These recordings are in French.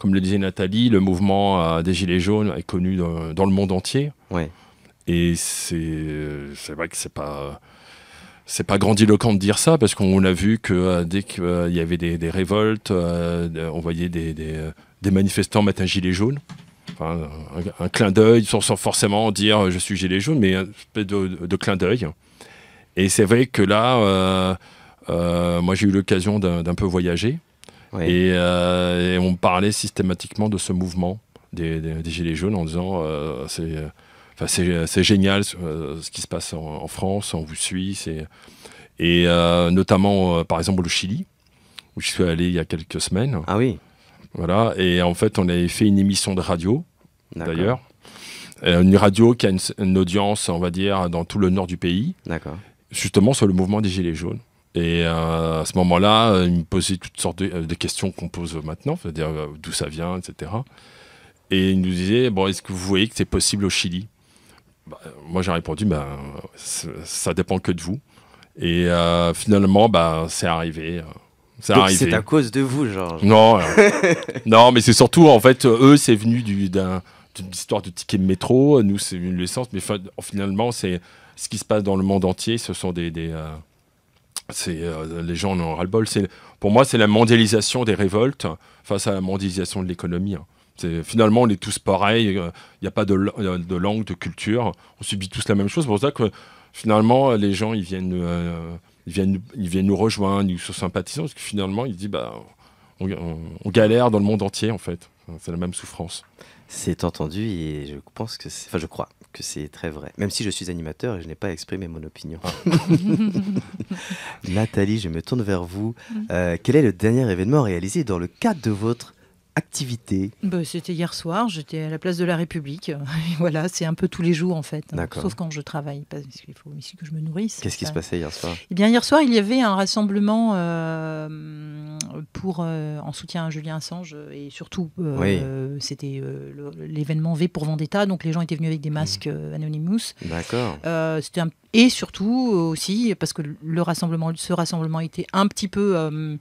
comme le disait Nathalie, le mouvement des Gilets jaunes est connu dans le monde entier. Ouais. Et c'est vrai que c'est pas grandiloquent de dire ça, parce qu'on a vu que dès qu'il y avait des révoltes, on voyait des manifestants mettre un gilet jaune. Enfin, un clin d'œil, sans forcément dire je suis gilet jaune, mais un espèce de clin d'œil. Et c'est vrai que là, moi j'ai eu l'occasion d'un peu voyager. Ouais. Et on parlait systématiquement de ce mouvement des Gilets jaunes en disant c'est génial ce qui se passe en France, on vous suit. Et notamment, par exemple, au Chili, où je suis allé il y a quelques semaines. Ah oui. Voilà, et en fait, on avait fait une émission de radio, d'ailleurs. Une radio qui a une audience, on va dire, dans tout le nord du pays. D'accord. Justement sur le mouvement des Gilets jaunes. Et à ce moment-là, il me posait toutes sortes de questions qu'on pose maintenant, c'est-à-dire d'où ça vient, etc. Et il nous disait, bon, est-ce que vous voyez que c'est possible au Chili ? Moi, j'ai répondu, ça dépend que de vous. Et finalement, c'est arrivé. Donc c'est à cause de vous, Georges. Non, non, mais c'est surtout, en fait, eux, c'est venu d'une histoire de ticket de métro. Nous, c'est une licence, mais finalement, c'est ce qui se passe dans le monde entier. Ce sont les gens en ont ras-le-bol. Pour moi, c'est la mondialisation des révoltes face à la mondialisation de l'économie. Finalement, on est tous pareils. Il n'y a pas de langue, de culture. On subit tous la même chose. C'est pour ça que finalement, les gens, ils viennent nous rejoindre, ils sont sympathisants, parce que finalement, ils disent, on galère dans le monde entier, en fait. C'est la même souffrance. C'est entendu et je crois que c'est très vrai. Même si je suis animateur et je n'ai pas exprimé mon opinion. Nathalie, je me tourne vers vous. Quel est le dernier événement réalisé dans le cadre de votre activité? C'était hier soir, j'étais à la place de la République. Voilà, c'est un peu tous les jours en fait, sauf quand je travaille, parce qu'il faut aussi que je me nourrisse. Qu'est-ce qui se passait hier soir? Eh bien, hier soir, il y avait un rassemblement en soutien à Julian Assange et surtout, c'était l'événement V pour Vendetta, donc les gens étaient venus avec des masques Anonymous. D'accord. Et surtout aussi, parce que ce rassemblement était un petit peu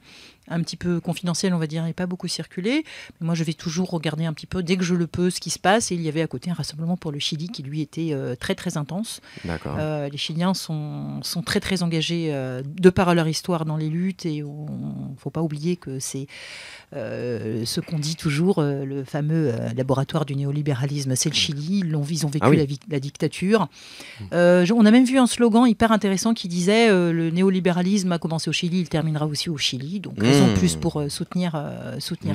confidentiel, on va dire, et pas beaucoup circulé. Mais moi, je vais toujours regarder un petit peu, dès que je le peux, ce qui se passe. Et il y avait à côté un rassemblement pour le Chili qui, lui, était très, très intense. D'accord. Les Chiliens sont très, très engagés de par leur histoire dans les luttes. Et il ne faut pas oublier que c'est ce qu'on dit toujours, le fameux laboratoire du néolibéralisme, c'est le Chili. Ils ont vécu la dictature. On a même vu un slogan hyper intéressant qui disait le néolibéralisme a commencé au Chili, il terminera aussi au Chili. Donc, raison de plus pour soutenir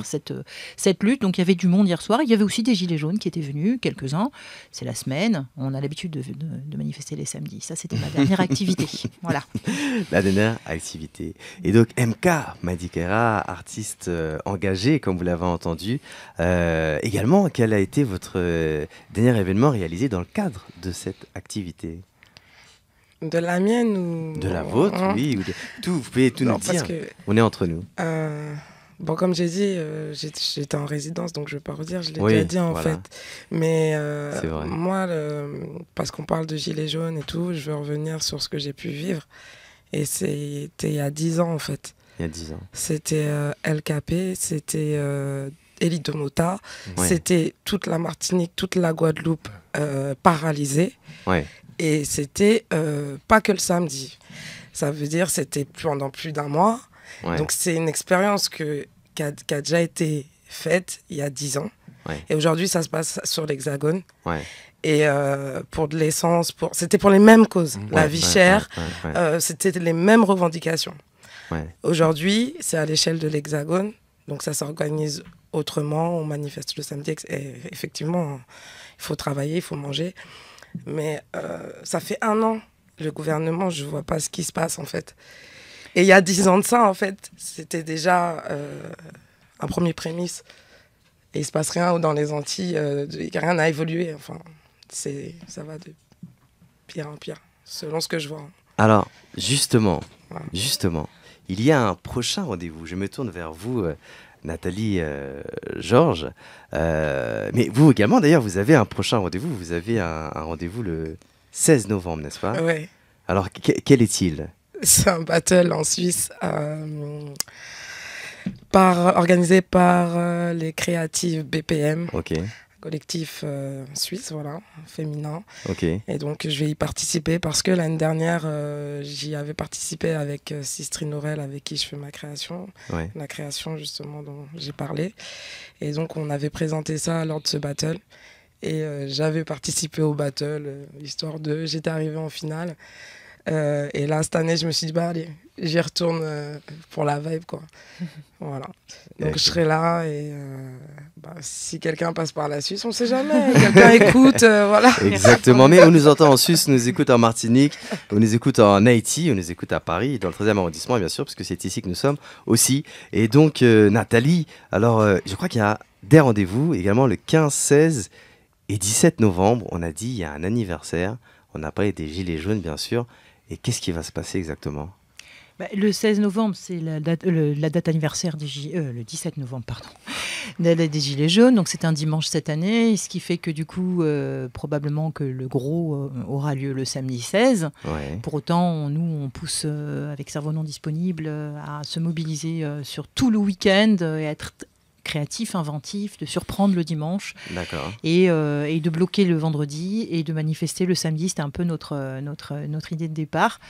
cette lutte. Donc, il y avait du monde hier soir. Il y avait aussi des Gilets jaunes qui étaient venus, quelques-uns. C'est la semaine. On a l'habitude de manifester les samedis. Ça, c'était ma dernière activité. Voilà. La dernière activité. Et donc, MK Madikera, artiste engagé, comme vous l'avez entendu. Également, quel a été votre dernier événement réalisé dans le cadre de cette activité ? De la mienne ou... De la vôtre, oui. Vous pouvez tout nous dire. On est entre nous. Comme j'ai dit, j'étais en résidence, donc je ne vais pas redire, je l'ai déjà dit en fait. Mais moi, parce qu'on parle de Gilets jaunes et tout, je veux revenir sur ce que j'ai pu vivre. Et c'était il y a 10 ans en fait. Il y a 10 ans. C'était LKP, c'était Élite de Mota, c'était toute la Martinique, toute la Guadeloupe paralysée. Ouais. Et c'était pas que le samedi. Ça veut dire c'était pendant plus d'un mois. Ouais. Donc c'est une expérience qui a déjà été faite il y a 10 ans. Ouais. Et aujourd'hui, ça se passe sur l'Hexagone. Ouais. Et pour de l'essence, c'était pour les mêmes causes. La vie chère, c'était les mêmes revendications. Ouais. Aujourd'hui, c'est à l'échelle de l'Hexagone. Donc ça s'organise autrement. On manifeste le samedi. Et effectivement, il faut travailler, il faut manger. Mais ça fait 1 an, le gouvernement, je ne vois pas ce qui se passe en fait. Et il y a 10 ans de ça, en fait, c'était déjà un premier prémisse. Et il ne se passe rien dans les Antilles, rien n'a évolué. Enfin, ça va de pire en pire, selon ce que je vois. Alors, justement, il y a un prochain rendez-vous. Je me tourne vers vous, Nathalie, Georges. Mais vous également, d'ailleurs, vous avez un prochain rendez-vous. Vous avez un rendez-vous le 16 novembre, n'est-ce pas ? Oui. Alors, quel est-il ? C'est un battle en Suisse. Organisé par les créatives BPM. Ok. Collectif suisse, voilà, féminin. Ok. Et donc, je vais y participer parce que l'année dernière, j'y avais participé avec Sistrine Aurel, avec qui je fais ma création. Ouais. La création, justement, dont j'ai parlé. Et donc, on avait présenté ça lors de ce battle. Et j'avais participé au battle, histoire de... J'étais arrivée en finale. Et là, cette année, je me suis dit, bah allez, j'y retourne pour la vibe, quoi. Voilà. Donc, je serai là et si quelqu'un passe par la Suisse, on ne sait jamais. Quelqu'un écoute, voilà. Exactement. Mais on nous entend en Suisse, on nous écoute en Martinique, on nous écoute en Haïti, on nous écoute à Paris, dans le 13e arrondissement, bien sûr, parce que c'est ici que nous sommes aussi. Et donc, Nathalie, alors, je crois qu'il y a des rendez-vous également le 15, 16 et 17 novembre. On a dit, il y a un anniversaire. On a parlé des Gilets jaunes, bien sûr. Et qu'est-ce qui va se passer exactement ? Le 16 novembre, c'est la date anniversaire des le 17 novembre, pardon, des Gilets jaunes. Donc c'est un dimanche cette année, ce qui fait que du coup, probablement que le gros aura lieu le samedi 16. Ouais. Pour autant, nous, on pousse avec Cerveau Non Disponible à se mobiliser sur tout le week-end et être créatif, inventif, de surprendre le dimanche. D'accord. Et de bloquer le vendredi et de manifester le samedi. C'était un peu notre idée de départ.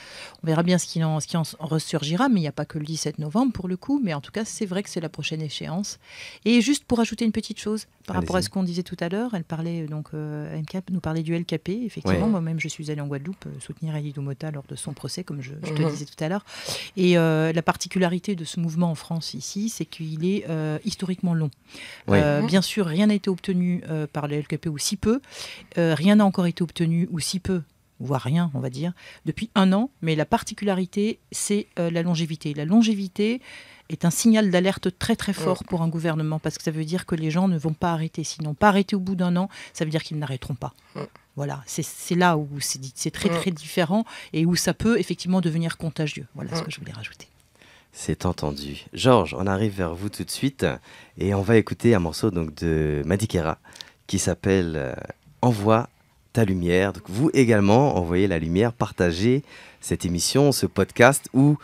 On verra bien ce qui en ressurgira, mais il n'y a pas que le 17 novembre pour le coup. Mais en tout cas, c'est vrai que c'est la prochaine échéance. Et juste pour ajouter une petite chose par rapport à ce qu'on disait tout à l'heure, elle parlait donc MCAP nous parlait du LKP. Effectivement, ouais. Moi-même, je suis allée en Guadeloupe soutenir Elie Domota lors de son procès, comme je te disais tout à l'heure. Et la particularité de ce mouvement en France ici, c'est qu'il est historiquement long. Ouais. Bien sûr, rien n'a été obtenu par le LKP ou si peu. Rien n'a encore été obtenu ou si peu, voire rien, on va dire, depuis 1 an. Mais la particularité, c'est la longévité. La longévité est un signal d'alerte très très fort pour un gouvernement parce que ça veut dire que les gens ne vont pas arrêter. S'ils n'ont pas arrêté au bout d'1 an, ça veut dire qu'ils n'arrêteront pas. Voilà, c'est là où c'est très très différent et où ça peut effectivement devenir contagieux. Voilà ce que je voulais rajouter. C'est entendu. Georges, on arrive vers vous tout de suite et on va écouter un morceau donc, de Madikera qui s'appelle Envoie ta lumière. Donc, vous également, envoyez la lumière, partagez cette émission, ce podcast ou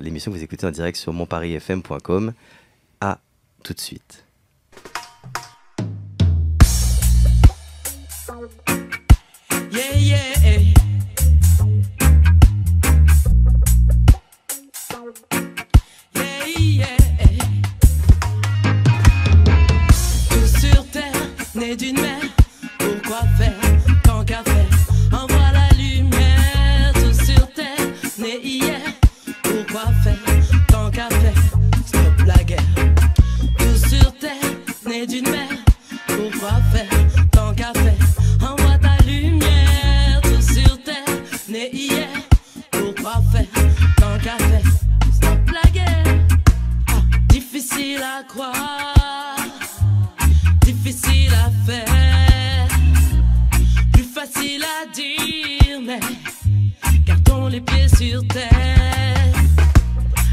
l'émission que vous écoutez en direct sur monparisfm.com. À tout de suite. Yeah, yeah. Né d'une mère, pourquoi faire tant qu'à faire? Envoie la lumière, tout sur terre. Né hier, pourquoi faire tant qu'à faire? Stop la guerre. Tout sur terre, né d'une mère, pourquoi faire tant qu'à faire? Envoie ta lumière, tout sur terre. Né hier, pourquoi faire tant qu'à faire? Stop la guerre. Difficile à croire. Difficile à faire, plus facile à dire, mais gardons les pieds sur terre.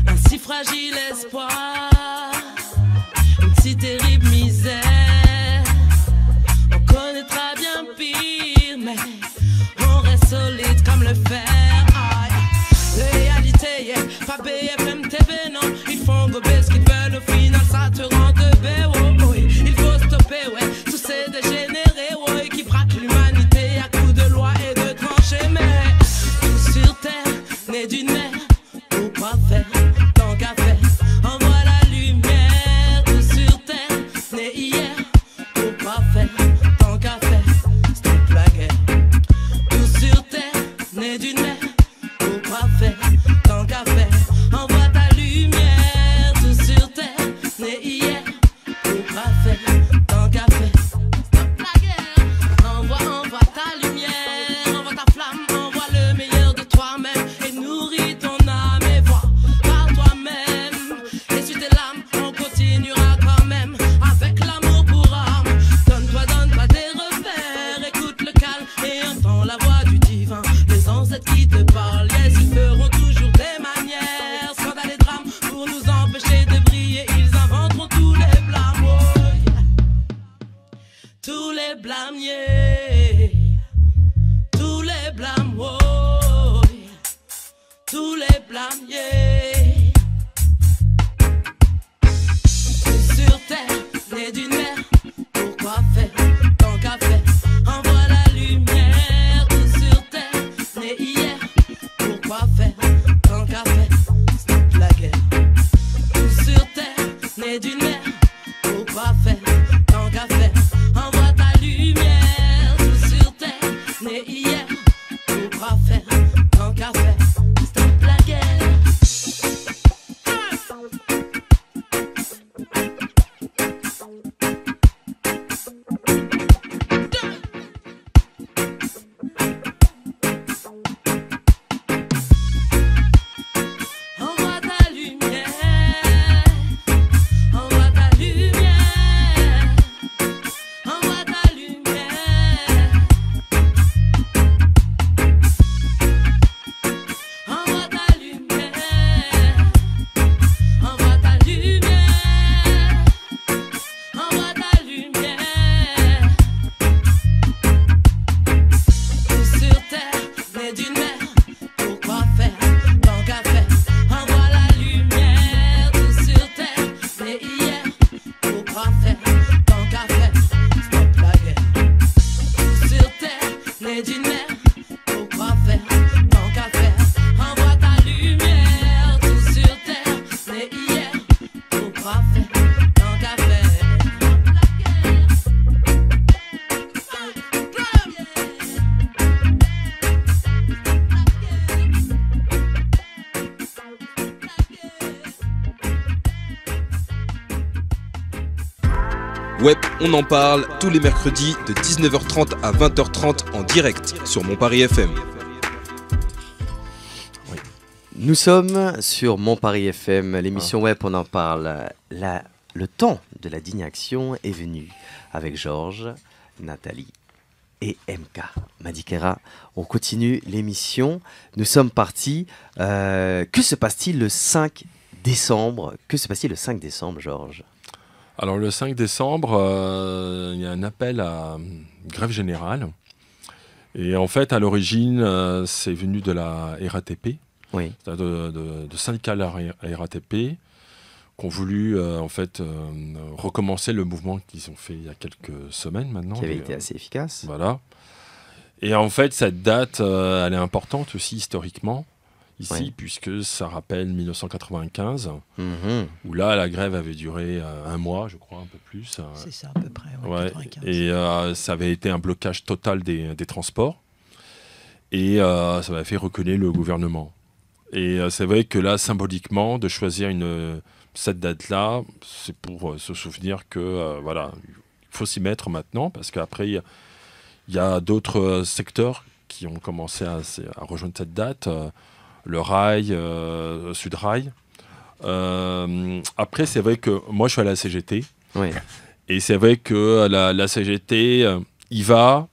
Un si fragile espoir, une si terrible misère. On connaîtra bien pire, mais on reste solide comme le fer. Réalité, yeah, pas BFM TV, non. Ils font gober ce qu'ils veulent, au final ça te rend de bé, oh, oh. Il faut stopper, ouais, tous ces dégénérés, ouais, qui braquent l'humanité à coups de loi et de tranchées. Mais tout sur terre, né d'une mère, pourquoi faire tant qu'à faire? Envoie la lumière, tout sur terre, né hier, pourquoi faire tant qu'à faire? Stop la guerre. Tout sur terre, né d'une mère, pourquoi faire tant qu'à faire? Envoie ta lumière, tout sur terre, né hier, pourquoi faire tant qu'à faire? Stop la guerre. Envoie ta lumière, envoie ta flamme, envoie le meilleur de toi-même et nourris ton âme et vois par toi-même. Essuie tes larmes, on continuera quand même avec l'amour pour arme. Donne-toi des repères, écoute le calme et entends la voix du divin. Les ancêtres qui te parlent, yes, ils feront toujours des manières. Scandales et drames pour nous empêcher de briller, ils inventeront tous les blâmes, oh, yeah. Tous les blâmiers, tous les blâmes, oh, yeah. Tous les blâmiers. né d'une mère. Pourquoi faire tant qu'à faire? Envoie la lumière, tout sur terre, né hier. Pourquoi faire tant qu'à faire? Stop la guerre. Tout sur terre, né d'une mère. Pourquoi faire tant qu'à faire? Envoie ta lumière, tout sur terre, né hier. Pourquoi faire tant qu'à faire? Stop la guerre. Envoie ta lumière, envoie ta lumière, envoie ta lumière, envoie ta lumière, envoie ta lumière, envoie ta lumière. Tout sur terre, né d'une mère. Pourquoi faire tant qu'à faire? Envoie la lumière, tout sur terre, né hier. Pourquoi faire tant qu'à faire? Stop la guerre. Tout sur terre, né d'une mère. Pourquoi faire tant qu'à faire? Envoie ta lumière, tout sur terre, né hier. Pourquoi faire tant qu'à faire? Ouais, on en parle tous les mercredis de 19h30 à 20h30 en direct sur Mon Paris FM. Nous sommes sur Mon Paris FM, l'émission web, on en parle. Le temps de la digne action est venu avec Georges, Nathalie et MK. Madikera, on continue l'émission. Nous sommes partis. Que se passe-t-il le 5 décembre? Que se passe-t-il le 5 décembre, Georges? Alors le 5 décembre, il y a un appel à grève générale. Et en fait, à l'origine, c'est venu de la RATP, Oui, de syndicats de la RATP, qui ont voulu en fait recommencer le mouvement qu'ils ont fait il y a quelques semaines maintenant. qui avait Et, été assez efficace. Voilà. Et en fait, cette date, elle est importante aussi historiquement, ici, Ouais. puisque ça rappelle 1995, Mhm. où là, la grève avait duré un mois, je crois, un peu plus. C'est ça à peu près, ouais, Ouais. 95. Et ça avait été un blocage total des transports. Et ça avait fait reculer le gouvernement. Et c'est vrai que là, symboliquement, de choisir cette date-là, c'est pour se souvenir que voilà, il faut s'y mettre maintenant, parce qu'après, il y a d'autres secteurs qui ont commencé à rejoindre cette date. Le rail, Sudrail. Après, c'est vrai que moi, je suis à la CGT. Oui, Et c'est vrai que la CGT y va.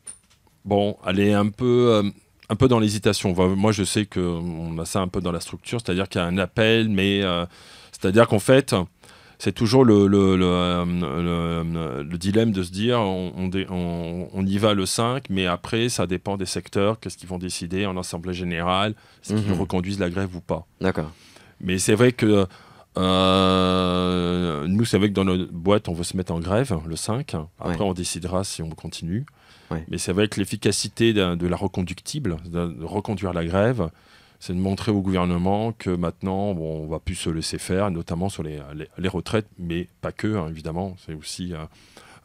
Bon, elle est un peu dans l'hésitation. Moi, je sais qu'on a ça un peu dans la structure, c'est-à-dire qu'il y a un appel, mais c'est-à-dire qu'en fait, c'est toujours le dilemme de se dire on y va le 5, mais après, ça dépend des secteurs, qu'est-ce qu'ils vont décider en assemblée générale, est-ce qu'ils reconduisent la grève ou pas. d'accord. Mais c'est vrai que nous, c'est vrai que dans notre boîte, on veut se mettre en grève le 5. Après, on décidera si on continue. Ouais. Mais c'est vrai que l'efficacité de la reconductible, de reconduire la grève, c'est de montrer au gouvernement que maintenant, bon, on ne va plus se laisser faire, notamment sur les retraites, mais pas que, hein, évidemment. C'est aussi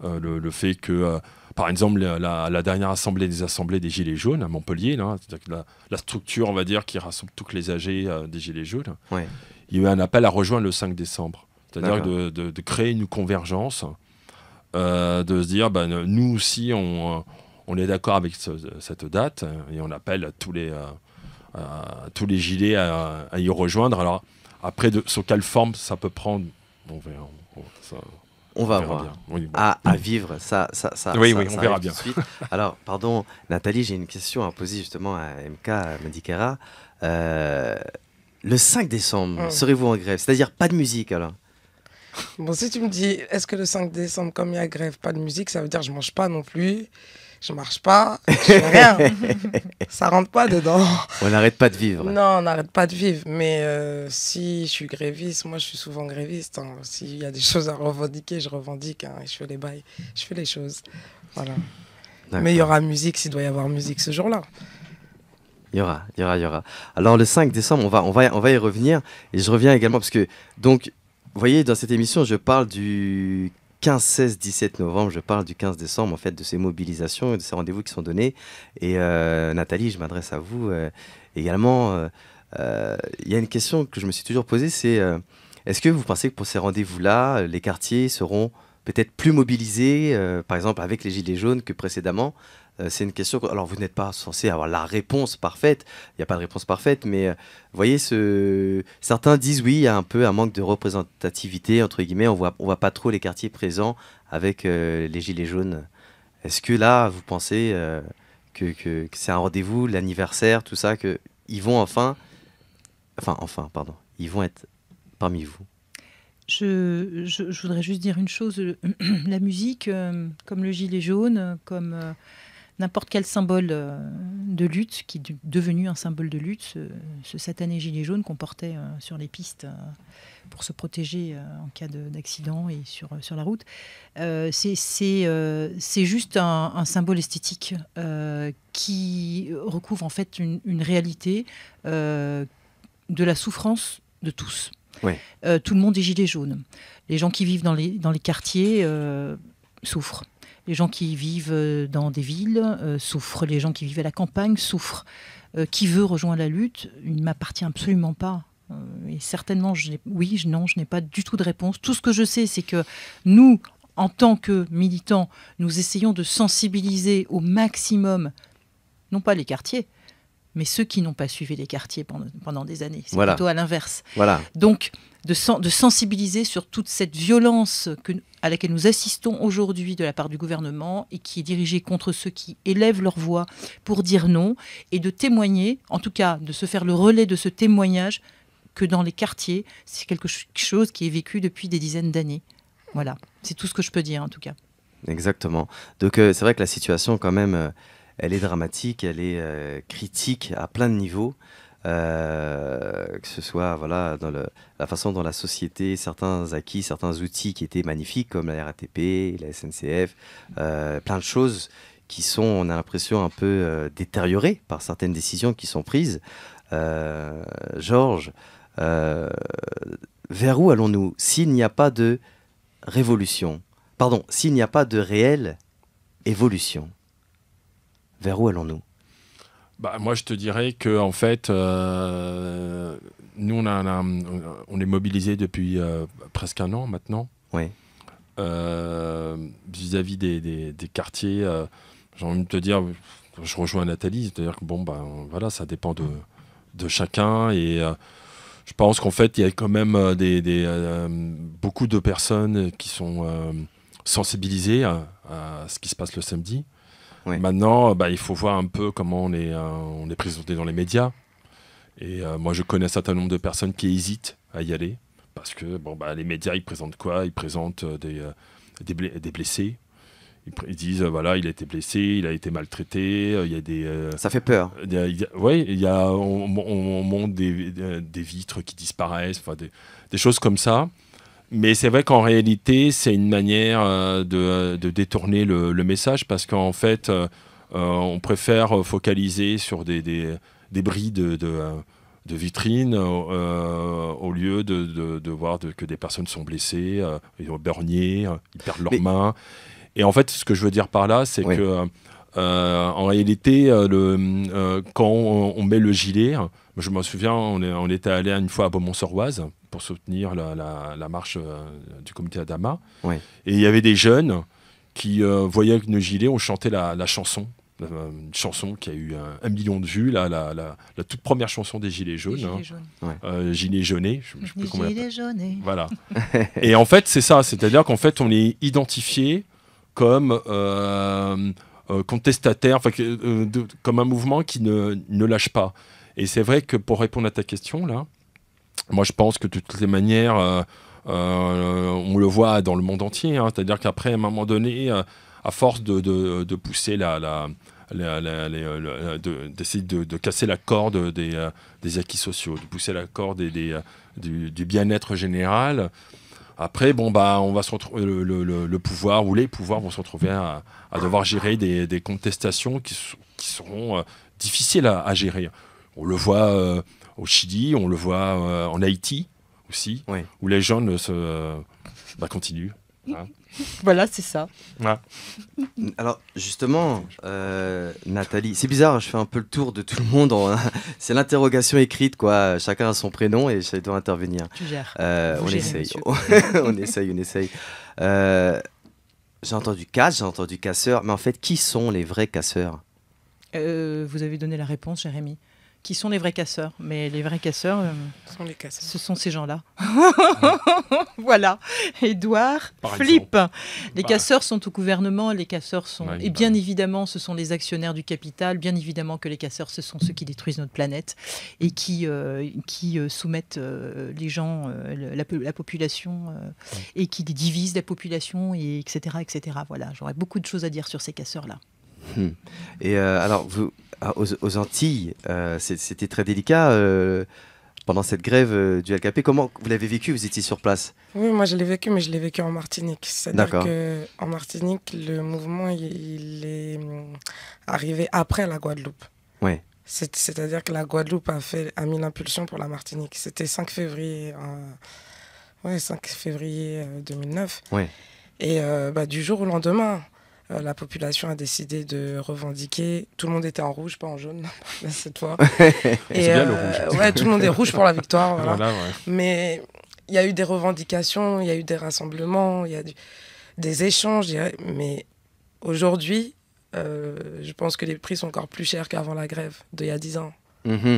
le fait que, par exemple, la dernière assemblée des Gilets jaunes à Montpellier, là, c'est-à-dire que la structure, on va dire, qui rassemble tous les âgés des Gilets jaunes, Ouais. il y a eu un appel à rejoindre le 5 décembre. C'est-à-dire D'accord. de créer une convergence, de se dire, nous aussi, on est d'accord avec cette date, et on appelle tous les gilets à y rejoindre. Alors, après, sur quelle forme ça peut prendre, on verra. On va verra voir. bien. Oui, bon. À vivre, ça Oui, ça on verra arrive bien. tout de suite. Alors, pardon, Nathalie, j'ai une question à poser justement à MK, à Madikera. Le 5 décembre, serez-vous en grève? C'est-à-dire pas de musique alors? Bon, si tu me dis, est-ce que le 5 décembre, comme il y a grève, pas de musique, ça veut dire que je mange pas non plus. je marche pas, je fais rien. Ça rentre pas dedans. On n'arrête pas de vivre. Non, on n'arrête pas de vivre. Mais si je suis gréviste, moi je suis souvent gréviste. Hein. S'il y a des choses à revendiquer, je revendique. Hein, et je fais les bails, je fais les choses. Voilà. Mais il y aura musique s'il doit y avoir musique ce jour-là. Il y aura. Alors le 5 décembre, on va y revenir. Et je reviens également parce que, donc, vous voyez, dans cette émission, je parle du 15, 16, 17 novembre, je parle du 15 décembre, en fait, de ces mobilisations et de ces rendez-vous qui sont donnés. Et Nathalie, je m'adresse à vous également. Il y a une question que je me suis toujours posée, c'est est-ce que vous pensez que pour ces rendez-vous-là, les quartiers seront peut-être plus mobilisés, par exemple avec les Gilets jaunes, que précédemment? C'est une question. Alors, vous n'êtes pas censé avoir la réponse parfaite. Il n'y a pas de réponse parfaite, mais vous voyez, certains disent oui, il y a un peu un manque de représentativité, entre guillemets. On voit pas trop les quartiers présents avec les Gilets jaunes. Est-ce que là, vous pensez que c'est un rendez-vous, l'anniversaire, tout ça, qu'ils vont ils vont être parmi vous? Je voudrais juste dire une chose. La musique, comme le gilet jaune, comme n'importe quel symbole de lutte, qui est devenu un symbole de lutte, ce satané gilet jaune qu'on portait sur les pistes pour se protéger en cas d'accident et sur la route, c'est juste un symbole esthétique qui recouvre en fait une réalité de la souffrance de tous. Ouais. Tout le monde est gilet jaune. Les gens qui vivent dans les quartiers souffrent. Les gens qui vivent dans des villes souffrent. Les gens qui vivent à la campagne souffrent. Qui veut rejoindre la lutte? Il ne m'appartient absolument pas. Et certainement, je n'ai pas du tout de réponse. Tout ce que je sais, c'est que nous, en tant que militants, nous essayons de sensibiliser au maximum, non pas les quartiers, mais ceux qui n'ont pas suivi les quartiers pendant des années. C'est plutôt à l'inverse. Voilà. Donc, de sensibiliser sur toute cette violence à laquelle nous assistons aujourd'hui de la part du gouvernement et qui est dirigée contre ceux qui élèvent leur voix pour dire non, et de témoigner, en tout cas de se faire le relais de ce témoignage, que dans les quartiers, c'est quelque chose qui est vécu depuis des dizaines d'années. Voilà, c'est tout ce que je peux dire en tout cas. Exactement. Donc c'est vrai que la situation quand même... elle est dramatique, elle est critique à plein de niveaux, que ce soit dans la façon dont la société, certains acquis, certains outils qui étaient magnifiques, comme la RATP, la SNCF, plein de choses qui sont, on a l'impression, un peu détériorées par certaines décisions qui sont prises. Georges, vers où allons-nous s'il n'y a pas de révolution? Pardon, s'il n'y a pas de réelle évolution? Vers où allons-nous? Moi, je te dirais que en fait, nous, on est mobilisés depuis presque un an maintenant. Oui. Vis-à-vis des quartiers, j'ai envie de te dire, je rejoins Nathalie, c'est-à-dire que voilà, ça dépend de chacun. Et je pense qu'en fait, il y a quand même beaucoup de personnes qui sont sensibilisées à ce qui se passe le samedi. Oui. Maintenant, il faut voir un peu comment on est présenté dans les médias. Et moi, je connais un certain nombre de personnes qui hésitent à y aller. Parce que les médias, ils présentent quoi? Ils présentent des blessés. Ils disent, voilà, il a été blessé, il a été maltraité. Il y a des, ça fait peur. On montre des vitres qui disparaissent, des choses comme ça. Mais c'est vrai qu'en réalité, c'est une manière de détourner le message, parce qu'en fait, on préfère focaliser sur des bris de vitrines au lieu de voir que des personnes sont blessées, ils ont bernier, ils perdent leurs mains. Et en fait, ce que je veux dire par là, c'est que en réalité, quand on met le gilet, je me souviens, on était allé une fois à Beaumont-sur-Oise pour soutenir la marche du comité Adama. Oui. Et il y avait des jeunes qui voyaient avec nos gilets, on chantait la chanson. Une chanson qui a eu 1 million de vues, la toute première chanson des Gilets jaunes. Gilets jaunés. Je sais plus comment Gilets jaunés. Voilà. Et en fait, c'est ça. C'est-à-dire qu'en fait, on est identifié comme contestataire, comme un mouvement qui ne lâche pas. Et c'est vrai que pour répondre à ta question, là, moi, je pense que de toutes les manières, on le voit dans le monde entier. Hein, c'est-à-dire qu'après, à un moment donné... à force de pousser d'essayer de casser la corde des acquis sociaux, de pousser la corde du bien-être général. Après, on va se retrouver, le pouvoir ou les pouvoirs vont se retrouver à devoir gérer des contestations qui seront difficiles à gérer. On le voit au Chili, on le voit en Haïti aussi, oui. Où les jeunes continuent. Hein. Voilà, c'est ça. Ouais. Alors, justement, Nathalie, c'est bizarre, je fais un peu le tour de tout le monde. C'est l'interrogation écrite, quoi. Chacun a son prénom et ça doit intervenir. Tu gères. On essaye. on essaye. J'ai entendu casse, j'ai entendu casseur. Mais en fait, qui sont les vrais casseurs ? Vous avez donné la réponse, Jérémy. Qui sont les vrais casseurs? Mais les vrais casseurs, ce sont ces gens-là. Voilà. Édouard flippe. Les casseurs sont au gouvernement, les casseurs sont... Et bien évidemment, ce sont les actionnaires du capital. Bien évidemment que les casseurs, ce sont ceux qui détruisent notre planète et qui soumettent les gens, la population, et qui divisent la population, etc., etc. Voilà, j'aurais beaucoup de choses à dire sur ces casseurs-là. Et alors, vous, aux Antilles, c'était très délicat pendant cette grève du LKP. Comment vous l'avez vécu? Vous étiez sur place? Oui, moi je l'ai vécu, mais je l'ai vécu en Martinique. C'est-à-dire qu'en Martinique, le mouvement il est arrivé après la Guadeloupe. Ouais. C'est-à-dire que la Guadeloupe a mis l'impulsion pour la Martinique. C'était 5 février 2009. Ouais. Et du jour au lendemain, la population a décidé de revendiquer. Tout le monde était en rouge, pas en jaune cette fois. Et bien le rouge. Ouais, tout le monde est rouge pour la victoire. Voilà, ouais. Mais il y a eu des revendications, il y a eu des rassemblements, il y a des échanges. Mais aujourd'hui, je pense que les prix sont encore plus chers qu'avant la grève d'il y a 10 ans.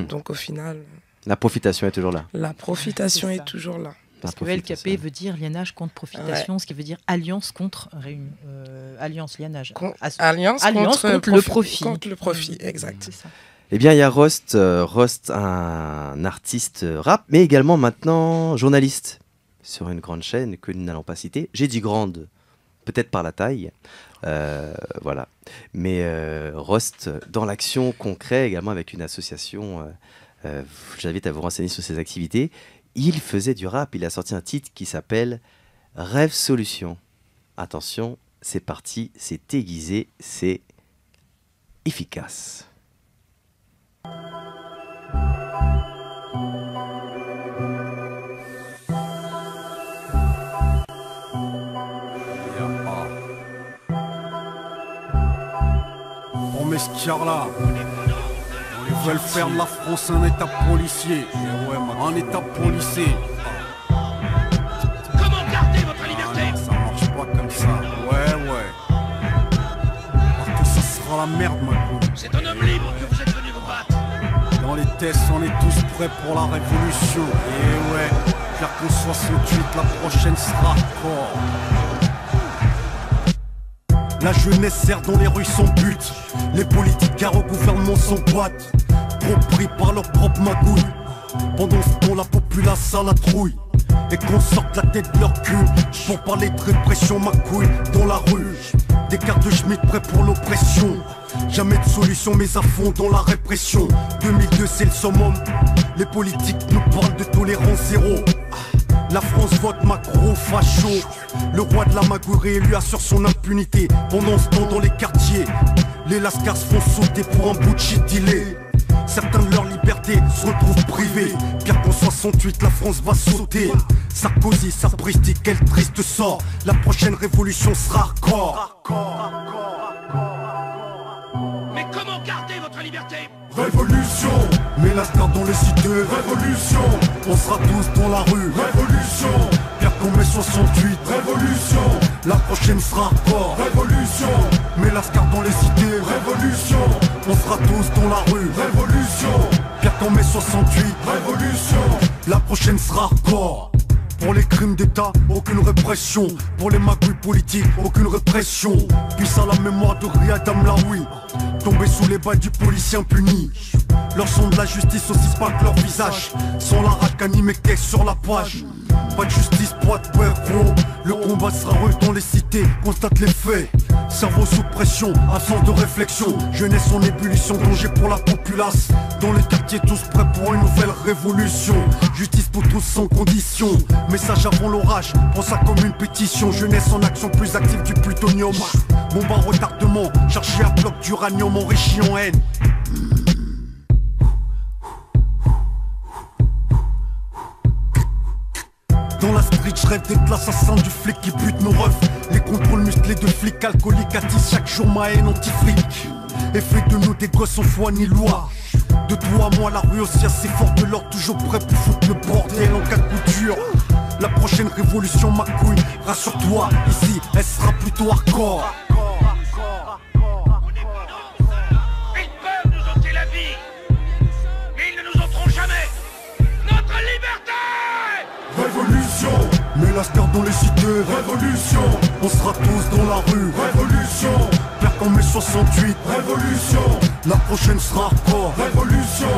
Donc au final... La profitation est toujours là. La profitation est toujours là. Parce que LKP veut dire liénage contre profitation, ce qui veut dire alliance contre alliance, liénage. Alliance contre le profit. Contre le profit, exact. C'est ça. Eh bien, il y a Rost, un artiste rap, mais également maintenant journaliste sur une grande chaîne que nous n'allons pas citer. J'ai dit grande, peut-être par la taille. Voilà. Mais Rost, dans l'action concrète, également avec une association, j'invite à vous renseigner sur ses activités. Il faisait du rap, il a sorti un titre qui s'appelle Rêve Solution. Attention, c'est parti, c'est aiguisé, c'est efficace. Pour mes scarres-là, ils veulent faire de la France un état policier. Un état policier. Comment garder votre liberté? Non, ça marche pas comme ça. Ouais. Parce que ça sera la merde, ma couille. C'est un homme libre que vous êtes venu vous battre. Dans les tests, on est tous prêts pour la révolution. Et ouais, car qu'en 68, la prochaine sera fort. La jeunesse sert dans les rues sans but. Les politiques car au gouvernement sont boîtes. Trop pris par leur propre magouille. Pendant ce temps la populace a la trouille. Et qu'on sorte la tête de leur cul pour parler de répression, ma couille dans la rue. Des cartes de Schmitt prêts pour l'oppression. Jamais de solution mais à fond dans la répression. 2002 c'est le summum. Les politiques nous parlent de tolérance zéro. La France vote Macron facho. Le roi de la magouille réélu assure son impunité. Pendant ce temps dans les quartiers, les lascars se font sauter pour un bout de shit dealé. Certains de leur liberté se retrouvent privés. Pire qu'en 68 la France va sauter. Sarkozy, Sapristi, quel triste sort. La prochaine révolution sera hardcore. Mais comment garder votre liberté? Révolution, mets la star dans les cités. Révolution, on sera tous dans la rue. Révolution, pire qu'on met 68. Révolution, la prochaine sera hardcore. Révolution, mets la star dans les cités. Révolution, on sera tous dans la rue. Révolution, pire qu'on met 68. Révolution, la prochaine sera hardcore. Pour les crimes d'État, aucune répression. Pour les magouilles politiques, aucune répression. Puis à la mémoire de Riyad Amlaoui, tombé sous les balles du policier impuni. Leur son de la justice aussi pas que leur visage. Sans la rac animé sur la page. pas de justice pour être père, gros. Le combat sera rude dans les cités, constate les faits. Cerveau sous pression, absence de réflexion. Jeunesse en ébullition, danger pour la populace. Dans les quartiers, tous prêts pour une nouvelle révolution. Justice pour tous sans condition. Message avant l'orage, prends ça comme une pétition. Jeunesse en action, plus active du plutonium. Bombe à retardement, chargé à bloc d'uranium enrichi en haine. Dans la street, je rêve d'être l'assassin du flic qui bute nos refs. Les contrôles musclés de flics alcooliques attisent chaque jour ma haine anti-flic. Et fait de nous des gosses sans foi ni loi. De toi à moi, la rue aussi assez forte de l'ordre, toujours prêt pour foutre le bordel en cas de couture. La prochaine révolution, ma couille, rassure-toi, ici, elle sera plutôt hardcore. Ils peuvent nous ôter la vie, mais ils ne nous ôteront jamais notre liberté. Révolution, mais la star dans les cités. Révolution, on sera tous dans la rue. Révolution, père comme mai 68. Révolution, la prochaine sera hardcore. Révolution,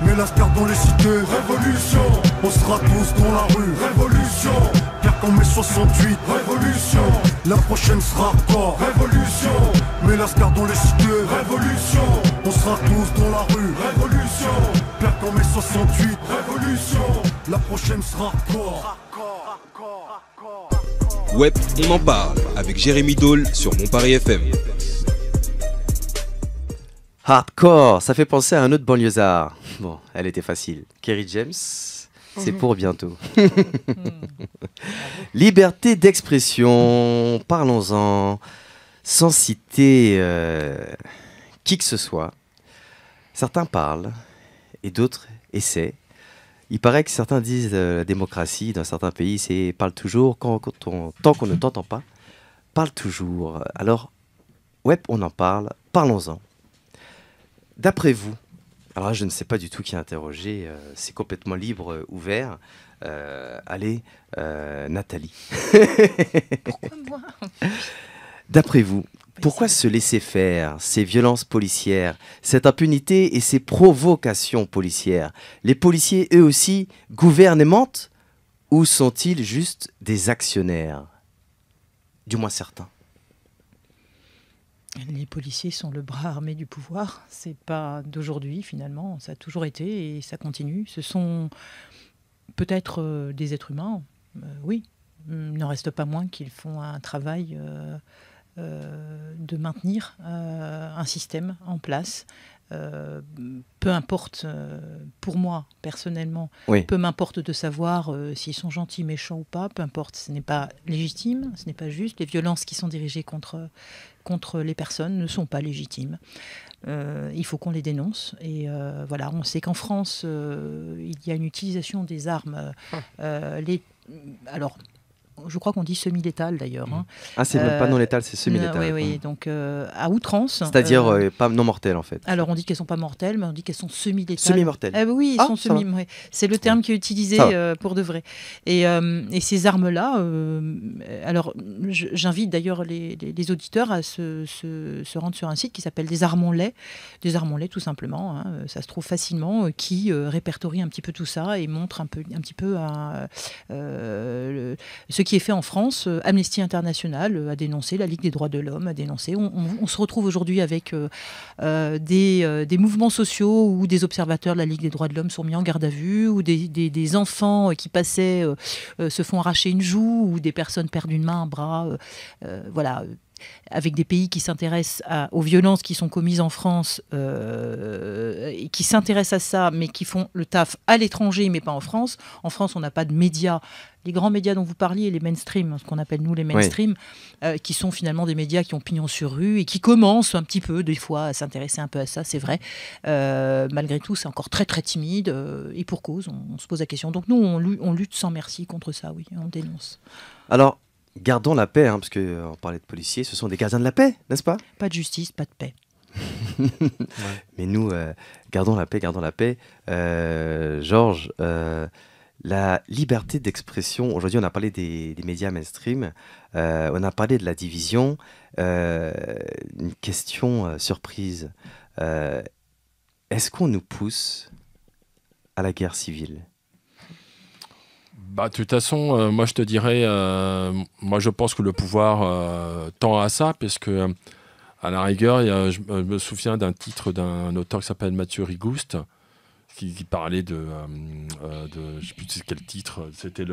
mais la star dans les cités. Révolution, on sera tous dans la rue. Révolution, père comme mai 68. Révolution, la prochaine sera hardcore. Révolution, mais la star dans les cités. Révolution, on sera tous dans la rue. Révolution, père comme mai 68. Révolution, la prochaine sera hardcore. Web, on en parle avec Jérémy Dole sur Mon Paris FM. Hardcore, ça fait penser à un autre banlieusard. Bon, elle était facile. Kerry James, c'est pour bientôt. Liberté d'expression, parlons-en, sans citer qui que ce soit. Certains parlent et d'autres essaient. Il paraît que certains disent la démocratie dans certains pays, c'est parle toujours, tant qu'on ne t'entend pas, parle toujours. Alors, ouais, on en parle, parlons-en. D'après vous, alors là, je ne sais pas du tout qui est interrogé, c'est complètement libre, ouvert. Allez, Nathalie. Pourquoi moi? D'après vous, pourquoi se laisser faire ces violences policières, cette impunité et ces provocations policières? Les policiers, eux aussi, gouvernent et mentent? Ou sont-ils juste des actionnaires? Du moins certains. Les policiers sont le bras armé du pouvoir. C'est pas d'aujourd'hui, finalement. Ça a toujours été et ça continue. Ce sont peut-être des êtres humains, oui. Il n'en reste pas moins qu'ils font un travail... de maintenir un système en place. Peu importe, pour moi, personnellement, oui. Peu m'importe de savoir s'ils sont gentils, méchants ou pas, peu importe, ce n'est pas légitime, ce n'est pas juste. Les violences qui sont dirigées contre les personnes ne sont pas légitimes. Il faut qu'on les dénonce. Et voilà, on sait qu'en France, il y a une utilisation des armes. Alors, je crois qu'on dit semi-létal d'ailleurs. Hein. Ah, c'est pas non létal, c'est semi-létal. Oui, donc à outrance. C'est-à-dire pas non mortelles en fait. Alors on dit qu'elles sont pas mortelles, mais on dit qu'elles sont semi-létales. Semi-mortelles. Oui, elles sont semi. Ouais. C'est le terme qui est utilisé pour de vrai. Et ces armes-là, alors j'invite d'ailleurs les auditeurs à se rendre sur un site qui s'appelle Désarmons-les. Désarmons-les tout simplement. Hein. Ça se trouve facilement, qui répertorie un petit peu tout ça et montre un petit peu ce qui est fait en France. Amnesty International a dénoncé, la Ligue des droits de l'homme a dénoncé. On se retrouve aujourd'hui avec des mouvements sociaux où des observateurs de la Ligue des droits de l'homme sont mis en garde à vue, ou des enfants qui passaient se font arracher une joue, ou des personnes perdent une main, un bras. Voilà. Avec des pays qui s'intéressent aux violences qui sont commises en France, et qui s'intéressent à ça, mais qui font le taf à l'étranger, mais pas en France. En France, on n'a pas de médias. Les grands médias dont vous parliez, les mainstream, ce qu'on appelle nous les mainstream, qui sont finalement des médias qui ont pignon sur rue et qui commencent un petit peu, des fois, à s'intéresser un peu à ça, c'est vrai. Malgré tout, c'est encore très très timide, et pour cause, on se pose la question. Donc nous, on lutte sans merci contre ça, oui, on dénonce. Alors, gardons la paix, hein, parce qu'on parlait de policiers, ce sont des gardiens de la paix, n'est-ce pas? Pas de justice, pas de paix. Mais nous, gardons la paix, gardons la paix. Georges, la liberté d'expression, aujourd'hui on a parlé des médias mainstream, on a parlé de la division. Une question surprise, est-ce qu'on nous pousse à la guerre civile? De toute façon, moi je te dirais, moi je pense que le pouvoir tend à ça, parce que à la rigueur, je me souviens d'un titre d'un auteur qui s'appelle Mathieu Rigouste, qui parlait de je ne sais plus quel titre, c'était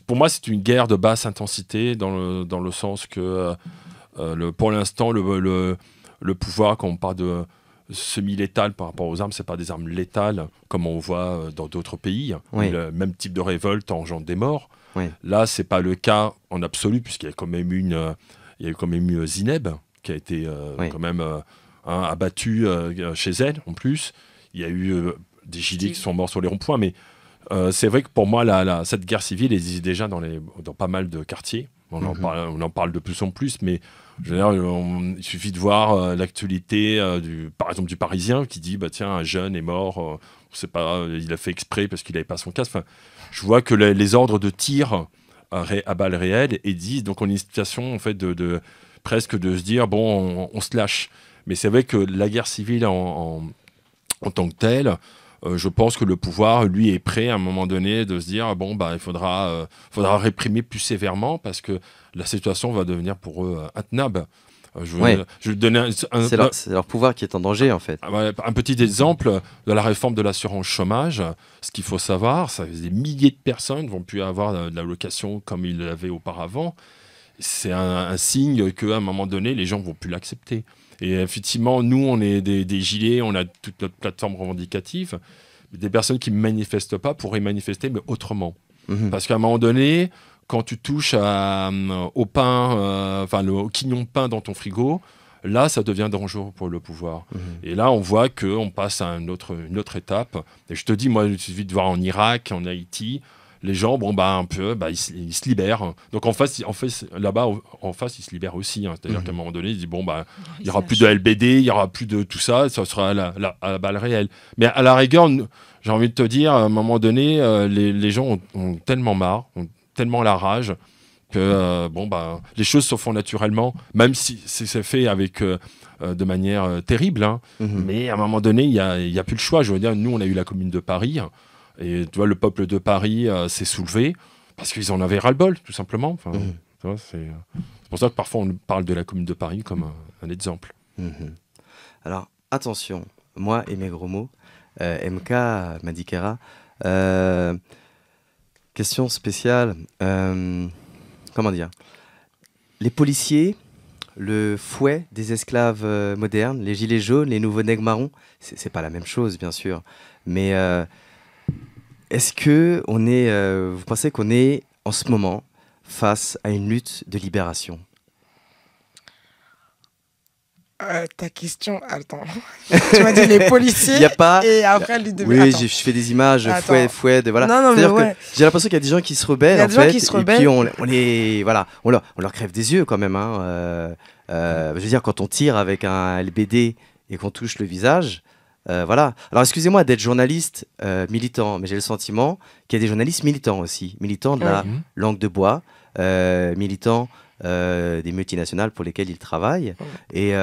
pour moi c'est une guerre de basse intensité dans le sens que pour l'instant le pouvoir, quand on parle de semi-létal par rapport aux armes, c'est pas des armes létales comme on voit dans d'autres pays, Oui. où le même type de révolte engendre des morts. Oui. Là, c'est pas le cas en absolu, puisqu'il y a quand même eu Zineb qui a été Oui. quand même abattue chez elle en plus. Il y a eu des gilets qui sont morts sur les ronds-points, mais c'est vrai que pour moi, cette guerre civile existe déjà dans pas mal de quartiers. On en parle de plus en plus, mais je veux dire, il suffit de voir l'actualité, par exemple, du Parisien qui dit tiens, un jeune est mort, on sait pas, il a fait exprès parce qu'il n'avait pas son casque. Enfin, je vois que les ordres de tir à balles réelles disent, donc on est une situation en fait de presque de se dire bon, on se lâche. Mais c'est vrai que la guerre civile en tant que telle, je pense que le pouvoir, lui, est prêt à un moment donné de se dire bon, il faudra réprimer plus sévèrement parce que la situation va devenir pour eux intenable. Je vais donner c'est leur pouvoir qui est en danger, en fait. Un petit exemple de la réforme de l'assurance chômage. Ce qu'il faut savoir, c'est que des milliers de personnes ne vont plus avoir de l'allocation comme ils l'avaient auparavant. C'est un signe qu'à un moment donné, les gens ne vont plus l'accepter. Et effectivement, nous, on est des gilets, on a toute notre plateforme revendicative. Des personnes qui ne manifestent pas pourraient manifester, mais autrement. Parce qu'à un moment donné, quand tu touches au pain, au quignon de pain dans ton frigo, là, ça devient dangereux pour le pouvoir. Et là, on voit qu'on passe à une autre étape. Et je te dis, moi, il suffit de voir en Irak, en Haïti, les gens, ils se libèrent. Donc en face, là-bas, en face, ils se libèrent aussi. C'est-à-dire qu'à un moment donné, ils disent, il n'y aura plus de LBD, il n'y aura plus de tout ça, ça sera à la balle réelle. Mais à la rigueur, j'ai envie de te dire, à un moment donné, les gens ont tellement marre, ont tellement la rage, que les choses se font naturellement, même si c'est fait avec... de manière terrible, mais à un moment donné, il n'y a plus le choix. Je veux dire, nous, on a eu la Commune de Paris, et tu vois, le peuple de Paris s'est soulevé parce qu'ils en avaient ras-le-bol, tout simplement. Tu vois, c'est pour ça que parfois on parle de la Commune de Paris comme un exemple. Alors, attention, moi et mes gros mots, MK Madikera, question spéciale, comment dire, les policiers, le fouet des esclaves modernes, les gilets jaunes, les nouveaux nègres marrons, c'est pas la même chose, bien sûr, mais est-ce que vous pensez qu'on est en ce moment face à une lutte de libération? Ta question, attends. Tu m'as dit les policiers y a pas... et après lutte de libération. Oui, je fais des images, fouet, voilà. Non, c'est-à-dire que j'ai l'impression qu'il y a des gens qui se rebellent, en fait, et puis on leur crève des yeux quand même. Je veux dire, quand on tire avec un LBD et qu'on touche le visage, voilà. Alors excusez-moi d'être journaliste militant, mais j'ai le sentiment qu'il y a des journalistes militants aussi, militants de la langue de bois, militants des multinationales pour lesquelles ils travaillent. Et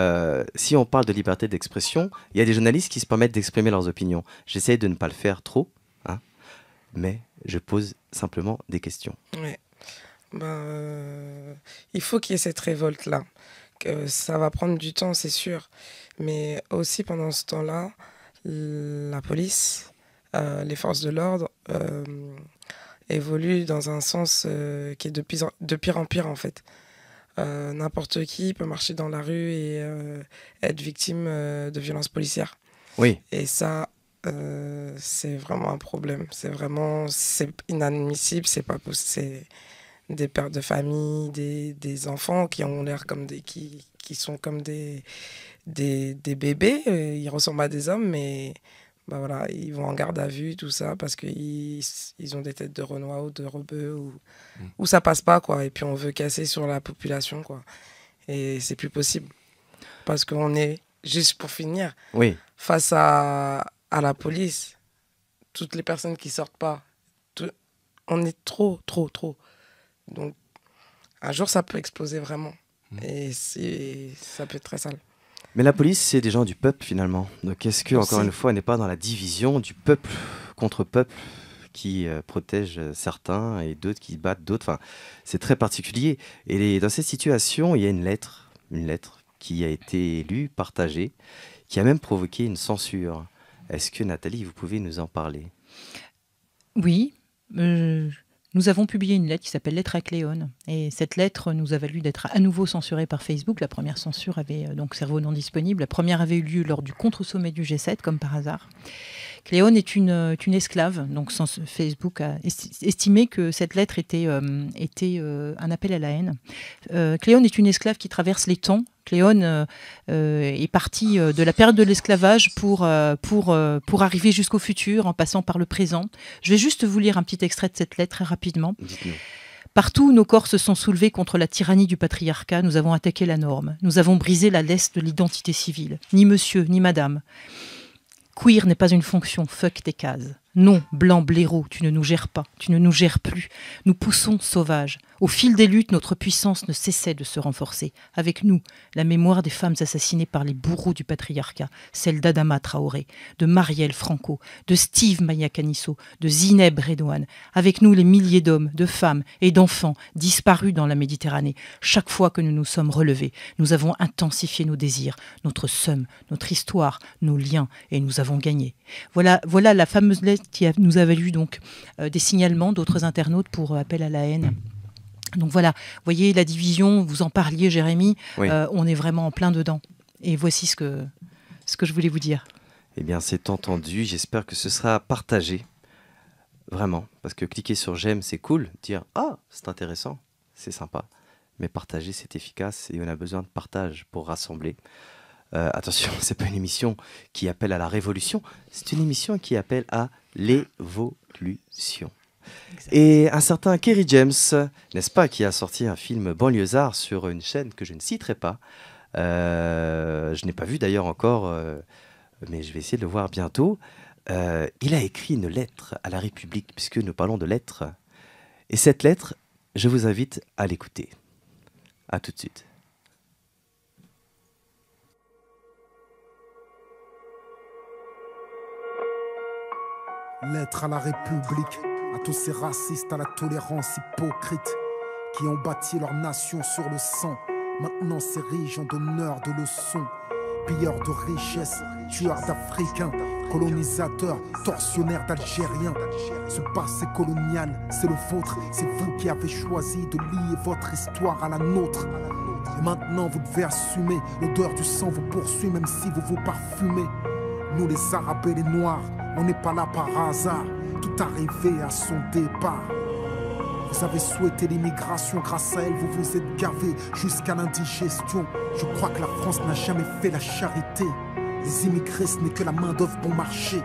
si on parle de liberté d'expression, il y a des journalistes qui se permettent d'exprimer leurs opinions. J'essaie de ne pas le faire trop, mais je pose simplement des questions. Ouais. Il faut qu'il y ait cette révolte-là. Ça va prendre du temps, c'est sûr. Mais aussi, pendant ce temps-là, la police, les forces de l'ordre évoluent dans un sens qui est de pire en pire, en fait. N'importe qui peut marcher dans la rue et être victime de violences policières. Oui. Et ça, c'est vraiment un problème. C'est inadmissible, c'est pas possible. C'est des pères de famille, des enfants qui ont l'air comme qui sont comme des bébés. Ils ressemblent à des hommes, mais voilà, ils vont en garde à vue, tout ça, parce qu'ils ont des têtes de Renois ou de Rebeux, ou ça passe pas, quoi. Et puis on veut casser sur la population, quoi. Et c'est plus possible. Parce qu'on est, juste pour finir, face à la police, toutes les personnes qui sortent pas, on est trop. Donc, un jour, ça peut exploser vraiment. Et ça peut être très sale. Mais la police, c'est des gens du peuple, finalement. Donc, est-ce que, encore une fois, on n'est pas dans la division du peuple contre peuple qui protège certains et d'autres qui battent d'autres. Enfin, c'est très particulier. Et dans cette situation, il y a une lettre qui a été lue, partagée, qui a même provoqué une censure. Est-ce que Nathalie, vous pouvez nous en parler? Oui. Nous avons publié une lettre qui s'appelle Lettre à Cléone. Et cette lettre nous a valu d'être à nouveau censurée par Facebook. La première censure avait donc Cerveau non disponible. La première avait eu lieu lors du contre-sommet du G7, comme par hasard. Cléone est une esclave. Donc Facebook a estimé que cette lettre était un appel à la haine. Cléone est une esclave qui traverse les temps. Cléone est partie de la période de l'esclavage pour arriver jusqu'au futur en passant par le présent. Je vais juste vous lire un petit extrait de cette lettre très rapidement. Dites-nous. Partout où nos corps se sont soulevés contre la tyrannie du patriarcat, nous avons attaqué la norme. Nous avons brisé la laisse de l'identité civile. Ni monsieur, ni madame. Queer n'est pas une fonction, fuck tes cases. Non, blanc, blaireau, tu ne nous gères pas, tu ne nous gères plus. Nous poussons sauvages. Au fil des luttes, notre puissance ne cessait de se renforcer. Avec nous, la mémoire des femmes assassinées par les bourreaux du patriarcat, celle d'Adama Traoré, de Marielle Franco, de Steve Maya Canisso, de Zineb Redouane. Avec nous, les milliers d'hommes, de femmes et d'enfants disparus dans la Méditerranée. Chaque fois que nous nous sommes relevés, nous avons intensifié nos désirs, notre somme, notre histoire, nos liens, et nous avons gagné. Voilà la fameuse lettre qui nous a valu donc des signalements d'autres internautes pour appel à la haine. Donc voilà, vous voyez la division, vous en parliez Jérémy, Oui. On est vraiment en plein dedans. Et voici ce que je voulais vous dire. Eh bien, c'est entendu. J'espère que ce sera partagé. Vraiment. Parce que cliquer sur j'aime, c'est cool. Dire ah, c'est intéressant, c'est sympa. Mais partager, c'est efficace et on a besoin de partage pour rassembler. Attention, c'est pas une émission qui appelle à la révolution, c'est une émission qui appelle à l'évolution. Et un certain Kerry James, n'est-ce pas, qui a sorti un film banlieusard sur une chaîne que je ne citerai pas. Je n'ai pas vu d'ailleurs encore, mais je vais essayer de le voir bientôt. Il a écrit une lettre à la République, puisque nous parlons de lettres. Et cette lettre, je vous invite à l'écouter. À tout de suite. Lettre à la République, à tous ces racistes, à la tolérance hypocrite, qui ont bâti leur nation sur le sang, maintenant s'érigent en donneurs de leçons. Pilleurs de richesses, tueurs d'Africains, colonisateurs, tortionnaires d'Algériens. Ce passé colonial, c'est le vôtre, c'est vous qui avez choisi de lier votre histoire à la nôtre. Et maintenant vous devez assumer, l'odeur du sang vous poursuit même si vous vous parfumez. Nous les Arabes et les Noirs, on n'est pas là par hasard, tout arrivé à son départ. Vous avez souhaité l'immigration, grâce à elle vous vous êtes gavé jusqu'à l'indigestion. Je crois que la France n'a jamais fait la charité. Les immigrés ce n'est que la main d'œuvre bon marché.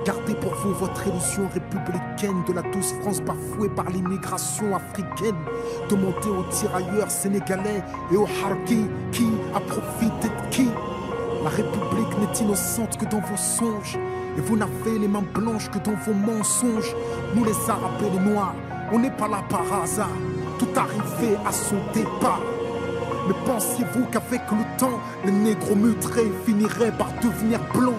Gardez pour vous votre illusion républicaine de la douce France bafouée par l'immigration africaine. Demandez aux tirailleurs sénégalais et aux harkis qui a profité de qui. La République n'est innocente que dans vos songes. Et vous n'avez les mains blanches que dans vos mensonges. Nous les Arabes et les Noirs, on n'est pas là par hasard. Tout arrivé à son départ. Mais pensiez-vous qu'avec le temps, les négros mutrés finiraient par devenir blancs?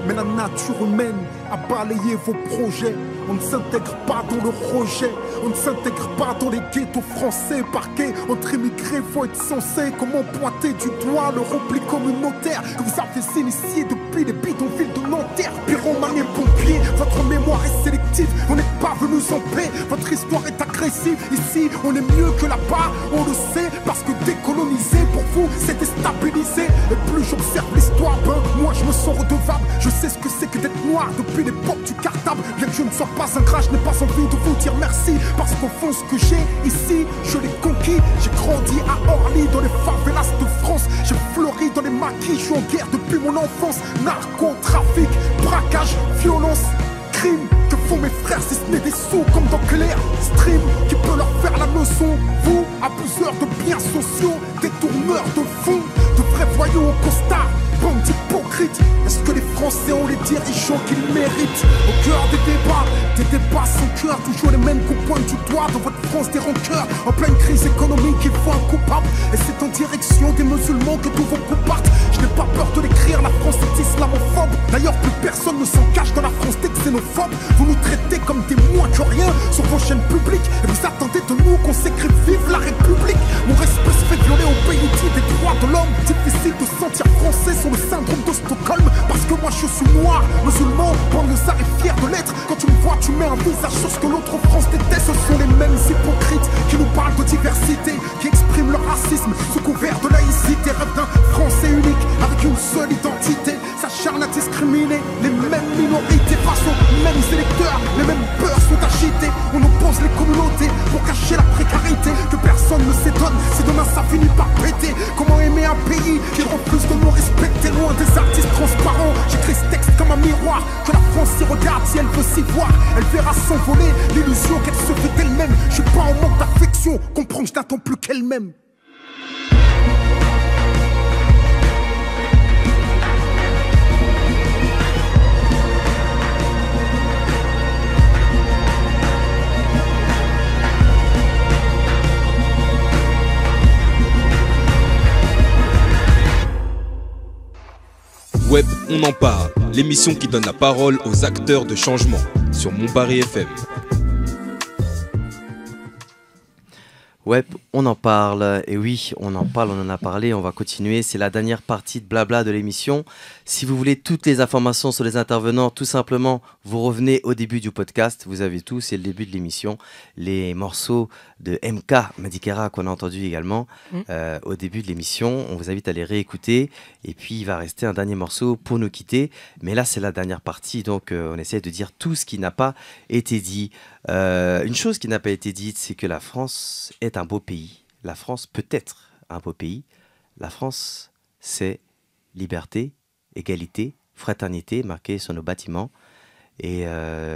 Mais la nature humaine a balayé vos projets. On ne s'intègre pas dans le rejet. On ne s'intègre pas dans les ghettos français. Parqués entre immigrés, faut être censé. Comment pointer du doigt le repli communautaire que vous avez initié depuis les bidonvilles de Nanterre? Pyromane et pompiers, votre mémoire est sélective. On n'est pas venus en paix, votre histoire est agressive. Ici, on est mieux que là-bas, on le sait. Parce que décoloniser, pour vous, c'est déstabiliser. Et plus j'observe l'histoire, moi je me sens redevable. Je sais ce que c'est que d'être noir depuis l'époque du cartable. Bien que je ne sois pas ingrat, je n'ai pas envie de vous dire merci. Parce qu'au fond, ce que j'ai ici, je l'ai conquis. J'ai grandi à Orly, dans les favelas de France. J'ai fleuri dans les maquis, je suis en guerre depuis mon enfance. Narcotrafic, braquage, violence, crime. Que font mes frères si ce n'est des sous comme dans Clair Stream? Qui peut leur faire la leçon? Vous, abuseurs de biens sociaux, détourneurs de fonds, de vrais voyous au costard, bande d'hypocrites. Est-ce que les Français ont les dirigeants qu'ils méritent? Au cœur des débats sans cœur, toujours les mêmes qu'on pointe du doigt. Dans votre France des rancœurs, en pleine crise économique, il faut un coupable. Et c'est en direction des musulmans que tous vos coups partent. Je n'ai pas peur de l'écrire, la France est islamophobe. D'ailleurs plus personne ne s'en cache dans la France des xénophobes. xénophobes. Vous nous traitez comme des moins que rien sur vos chaînes publiques. Et vous attendez de nous qu'on s'écrive vive la République. Mon respect se fait violer au pays des droits de l'homme. Difficile de sentir français sur le syndrome de Stockholm. Parce que moi je suis noir, musulman, banlieusard et fier de l'être. Quand tu me vois, tu mets un visage sur ce que l'autre France déteste. Ce sont les mêmes hypocrites qui nous parlent de diversité, qui expriment leur racisme sous couvert de laïcité. Rêve d'un français unique avec une seule identité. S'acharne à discriminer les mêmes minorités face aux mêmes électeurs. Les mêmes peurs sont agités. On oppose les communautés pour cacher la précarité. Que personne ne s'étonne si demain ça finit par péter. Comment aimer un pays qui refuse de nous respecter? Loin des artistes transparents, j'écris ce texte comme un miroir. Que la France s'y regarde si elle veut s'y voir. Elle verra s'envoler l'illusion qu'elle se fait d'elle-même. Je suis pas en manque d'affection, comprends que je n'attends plus qu'elle-même. Web, on en parle, l'émission qui donne la parole aux acteurs de changement sur Montparis FM. Web, on en parle, et oui, on en parle, on en a parlé, on va continuer, c'est la dernière partie de blabla de l'émission. Si vous voulez toutes les informations sur les intervenants, tout simplement, vous revenez au début du podcast, vous avez tout, c'est le début de l'émission, les morceaux de MK Madikera qu'on a entendu également au début de l'émission, on vous invite à les réécouter, et puis il va rester un dernier morceau pour nous quitter, mais là c'est la dernière partie, donc on essaie de dire tout ce qui n'a pas été dit. Une chose qui n'a pas été dite, c'est que la France est un beau pays. La France peut être un beau pays. La France, c'est liberté, égalité, fraternité marquée sur nos bâtiments. Et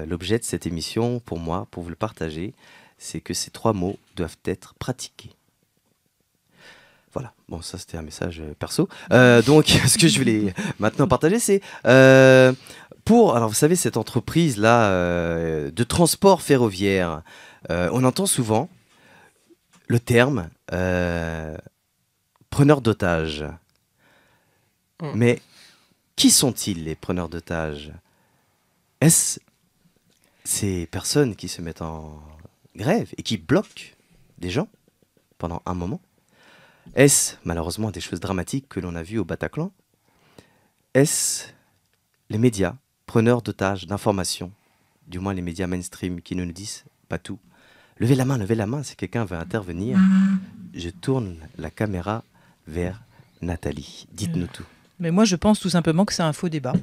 l'objet de cette émission, pour moi, pour vous le partager, c'est que ces 3 mots doivent être pratiqués. Voilà, bon ça c'était un message perso. Donc ce que je voulais maintenant partager, c'est... alors vous savez, cette entreprise-là de transport ferroviaire, on entend souvent le terme preneur d'otages. Mais qui sont-ils les preneurs d'otages? Est-ce ces personnes qui se mettent en grève et qui bloquent des gens pendant un moment? Est-ce malheureusement des choses dramatiques que l'on a vues au Bataclan? Est-ce les médias preneurs d'otages, d'informations, du moins les médias mainstream qui ne nous disent pas tout? Levez la main si quelqu'un veut intervenir. Je tourne la caméra vers Nathalie. Dites-nous tout. Mais moi, je pense tout simplement que c'est un faux débat.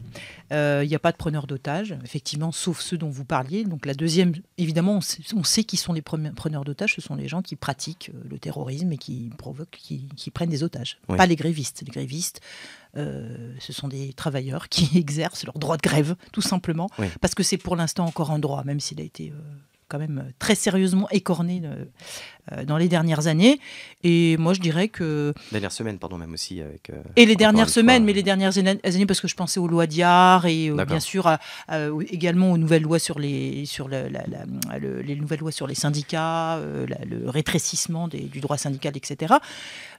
Il n'y a pas de preneurs d'otages, effectivement, sauf ceux dont vous parliez. Donc la deuxième, évidemment, on sait qui sont les preneurs d'otages. Ce sont les gens qui pratiquent le terrorisme et qui provoquent, qui prennent des otages. Oui. Pas les grévistes. Les grévistes, ce sont des travailleurs qui exercent leur droit de grève, tout simplement, oui. Parce que c'est pour l'instant encore un droit, même s'il a été... quand même très sérieusement écorné dans les dernières années. Et moi, je dirais que... Dernières semaines, pardon, même aussi. Avec, et les dernières semaines, mais les dernières années, parce que je pensais aux lois Diard et bien sûr également aux nouvelles lois sur les nouvelles lois sur les syndicats, le rétrécissement du droit syndical, etc.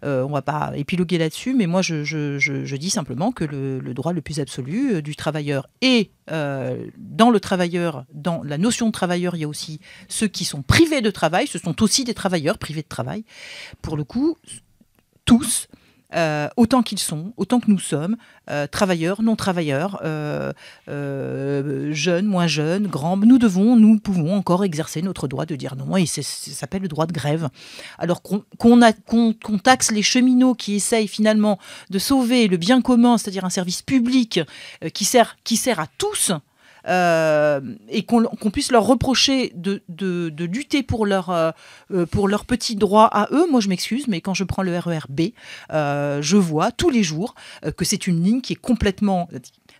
On ne va pas épiloguer là-dessus, mais moi, je dis simplement que le droit le plus absolu du travailleur et dans le travailleur, dans la notion de travailleur, il y a aussi ceux qui sont privés de travail, ce sont aussi des travailleurs privés de travail. Pour le coup, tous, autant qu'ils sont, autant que nous sommes, travailleurs, non-travailleurs, jeunes, moins jeunes, grands, nous pouvons encore exercer notre droit de dire non, et ça s'appelle le droit de grève. Alors qu'on taxe les cheminots qui essayent finalement de sauver le bien commun, c'est-à-dire un service public qui sert à tous, et qu'on puisse leur reprocher de lutter pour leurs petits droits à eux. Moi, je m'excuse, mais quand je prends le RER B, je vois tous les jours que c'est une ligne qui est complètement...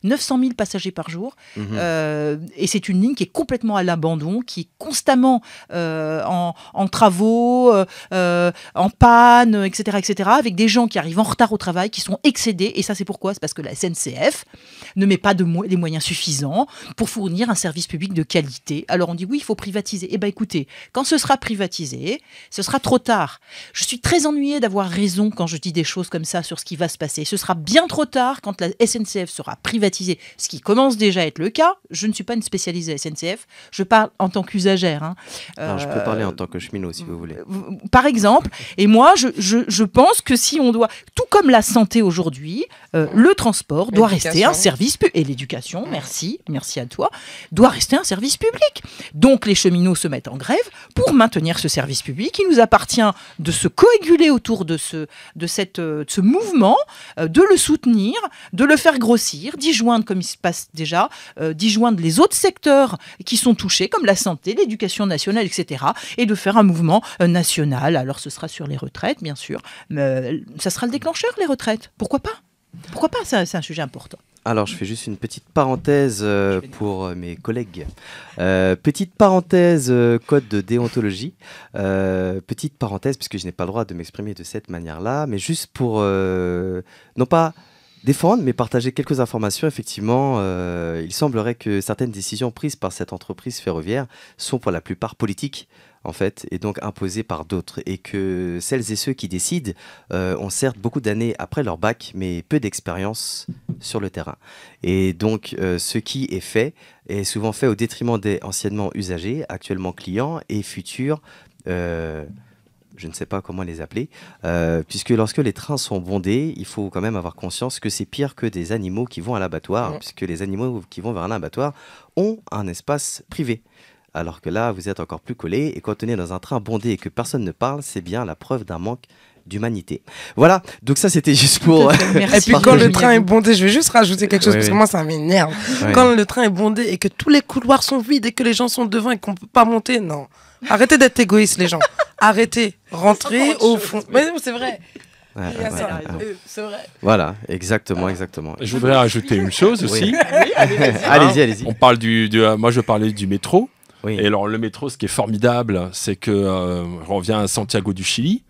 900 000 passagers par jour, et c'est une ligne qui est complètement à l'abandon, qui est constamment en travaux, en panne, etc., avec des gens qui arrivent en retard au travail, qui sont excédés, et ça c'est pourquoi? C'est parce que la SNCF ne met pas les moyens suffisants pour fournir un service public de qualité. Alors on dit oui, il faut privatiser. Eh bien écoutez, quand ce sera privatisé, ce sera trop tard. Je suis très ennuyée d'avoir raison quand je dis des choses comme ça sur ce qui va se passer. Ce sera bien trop tard quand la SNCF sera privatisée, privatisé, ce qui commence déjà à être le cas. Je ne suis pas une spécialiste de la SNCF, je parle en tant qu'usagère. Hein. Alors, je peux parler en tant que cheminot, si vous voulez. Par exemple, et moi, je pense que si on doit, tout comme la santé aujourd'hui, le transport doit rester un service public, et l'éducation, merci à toi, doit rester un service public. Donc, les cheminots se mettent en grève pour maintenir ce service public. Il nous appartient de se coaguler autour de ce mouvement, de le soutenir, de le faire grossir, d'y joindre, comme il se passe déjà, d'y joindre les autres secteurs qui sont touchés, comme la santé, l'éducation nationale, etc. Et de faire un mouvement national. Alors, ce sera sur les retraites, bien sûr. Mais ça sera le déclencheur, les retraites. Pourquoi pas ? Pourquoi pas ? C'est un sujet important. Alors, je fais juste une petite parenthèse pour mes collègues. Petite parenthèse, code de déontologie. Petite parenthèse, puisque je n'ai pas le droit de m'exprimer de cette manière-là, mais juste pour, non pas défendre, mais partager quelques informations. Effectivement, il semblerait que certaines décisions prises par cette entreprise ferroviaire sont pour la plupart politiques, en fait, et donc imposées par d'autres. Et que celles et ceux qui décident ont certes beaucoup d'années après leur bac, mais peu d'expérience sur le terrain. Et donc, ce qui est fait est souvent fait au détriment des anciennement usagers, actuellement clients et futurs je ne sais pas comment les appeler, puisque lorsque les trains sont bondés, il faut quand même avoir conscience que c'est pire que des animaux qui vont à l'abattoir, puisque les animaux qui vont vers un abattoir ont un espace privé. Alors que là, vous êtes encore plus collés, et quand on est dans un train bondé et que personne ne parle, c'est bien la preuve d'un manque d'humanité. Voilà, donc ça c'était juste pour... Et puis quand le train est bondé, je vais juste rajouter quelque chose, parce que moi ça m'énerve. Quand le train est bondé et que tous les couloirs sont vides et que les gens sont devant et qu'on ne peut pas monter, non. Arrêtez d'être égoïstes les gens. Arrêtez, rentrez au fond. Mais c'est vrai. C'est vrai. Voilà, exactement. Je voudrais rajouter une chose aussi. Allez-y. On parle moi je parlais du métro. Oui. Et alors le métro, ce qui est formidable, c'est que on revient à Santiago du Chili.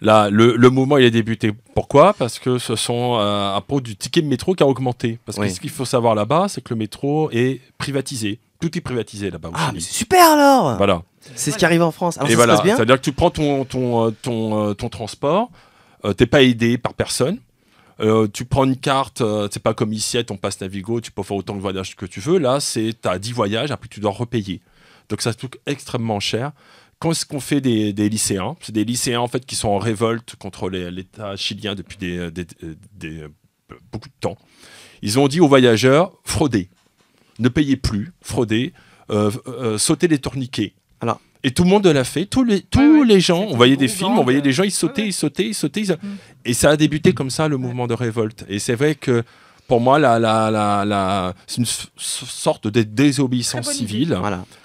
Là, le mouvement il a débuté. Pourquoi ? Parce que ce sont à propos du ticket de métro qui a augmenté. Parce que ce qu'il faut savoir là-bas, c'est que le métro est privatisé. Tout est privatisé là-bas au Chili. Mais c'est super alors. Voilà. C'est ce qui arrive en France. Alors, et ça voilà, se passe bien. c'est-à-dire que tu prends ton transport, t'es pas aidé par personne. Tu prends une carte, c'est pas comme ici, ton passe Navigo, tu peux faire autant de voyages que tu veux. Là, t'as 10 voyages, après tu dois repayer. Donc ça se coûte extrêmement cher. Quand est-ce qu'on fait des lycéens ? C'est des lycéens en fait qui sont en révolte contre l'État chilien depuis beaucoup de temps. Ils ont dit aux voyageurs, fraudez, ne payez plus, fraudez, sautez les tourniquets. Alors, et tout le monde l'a fait, tous les gens, on voyait des films, on voyait des gens, ils sautaient. Et ça a débuté comme ça, le mouvement de révolte. Et c'est vrai que pour moi, c'est une sorte de désobéissance civile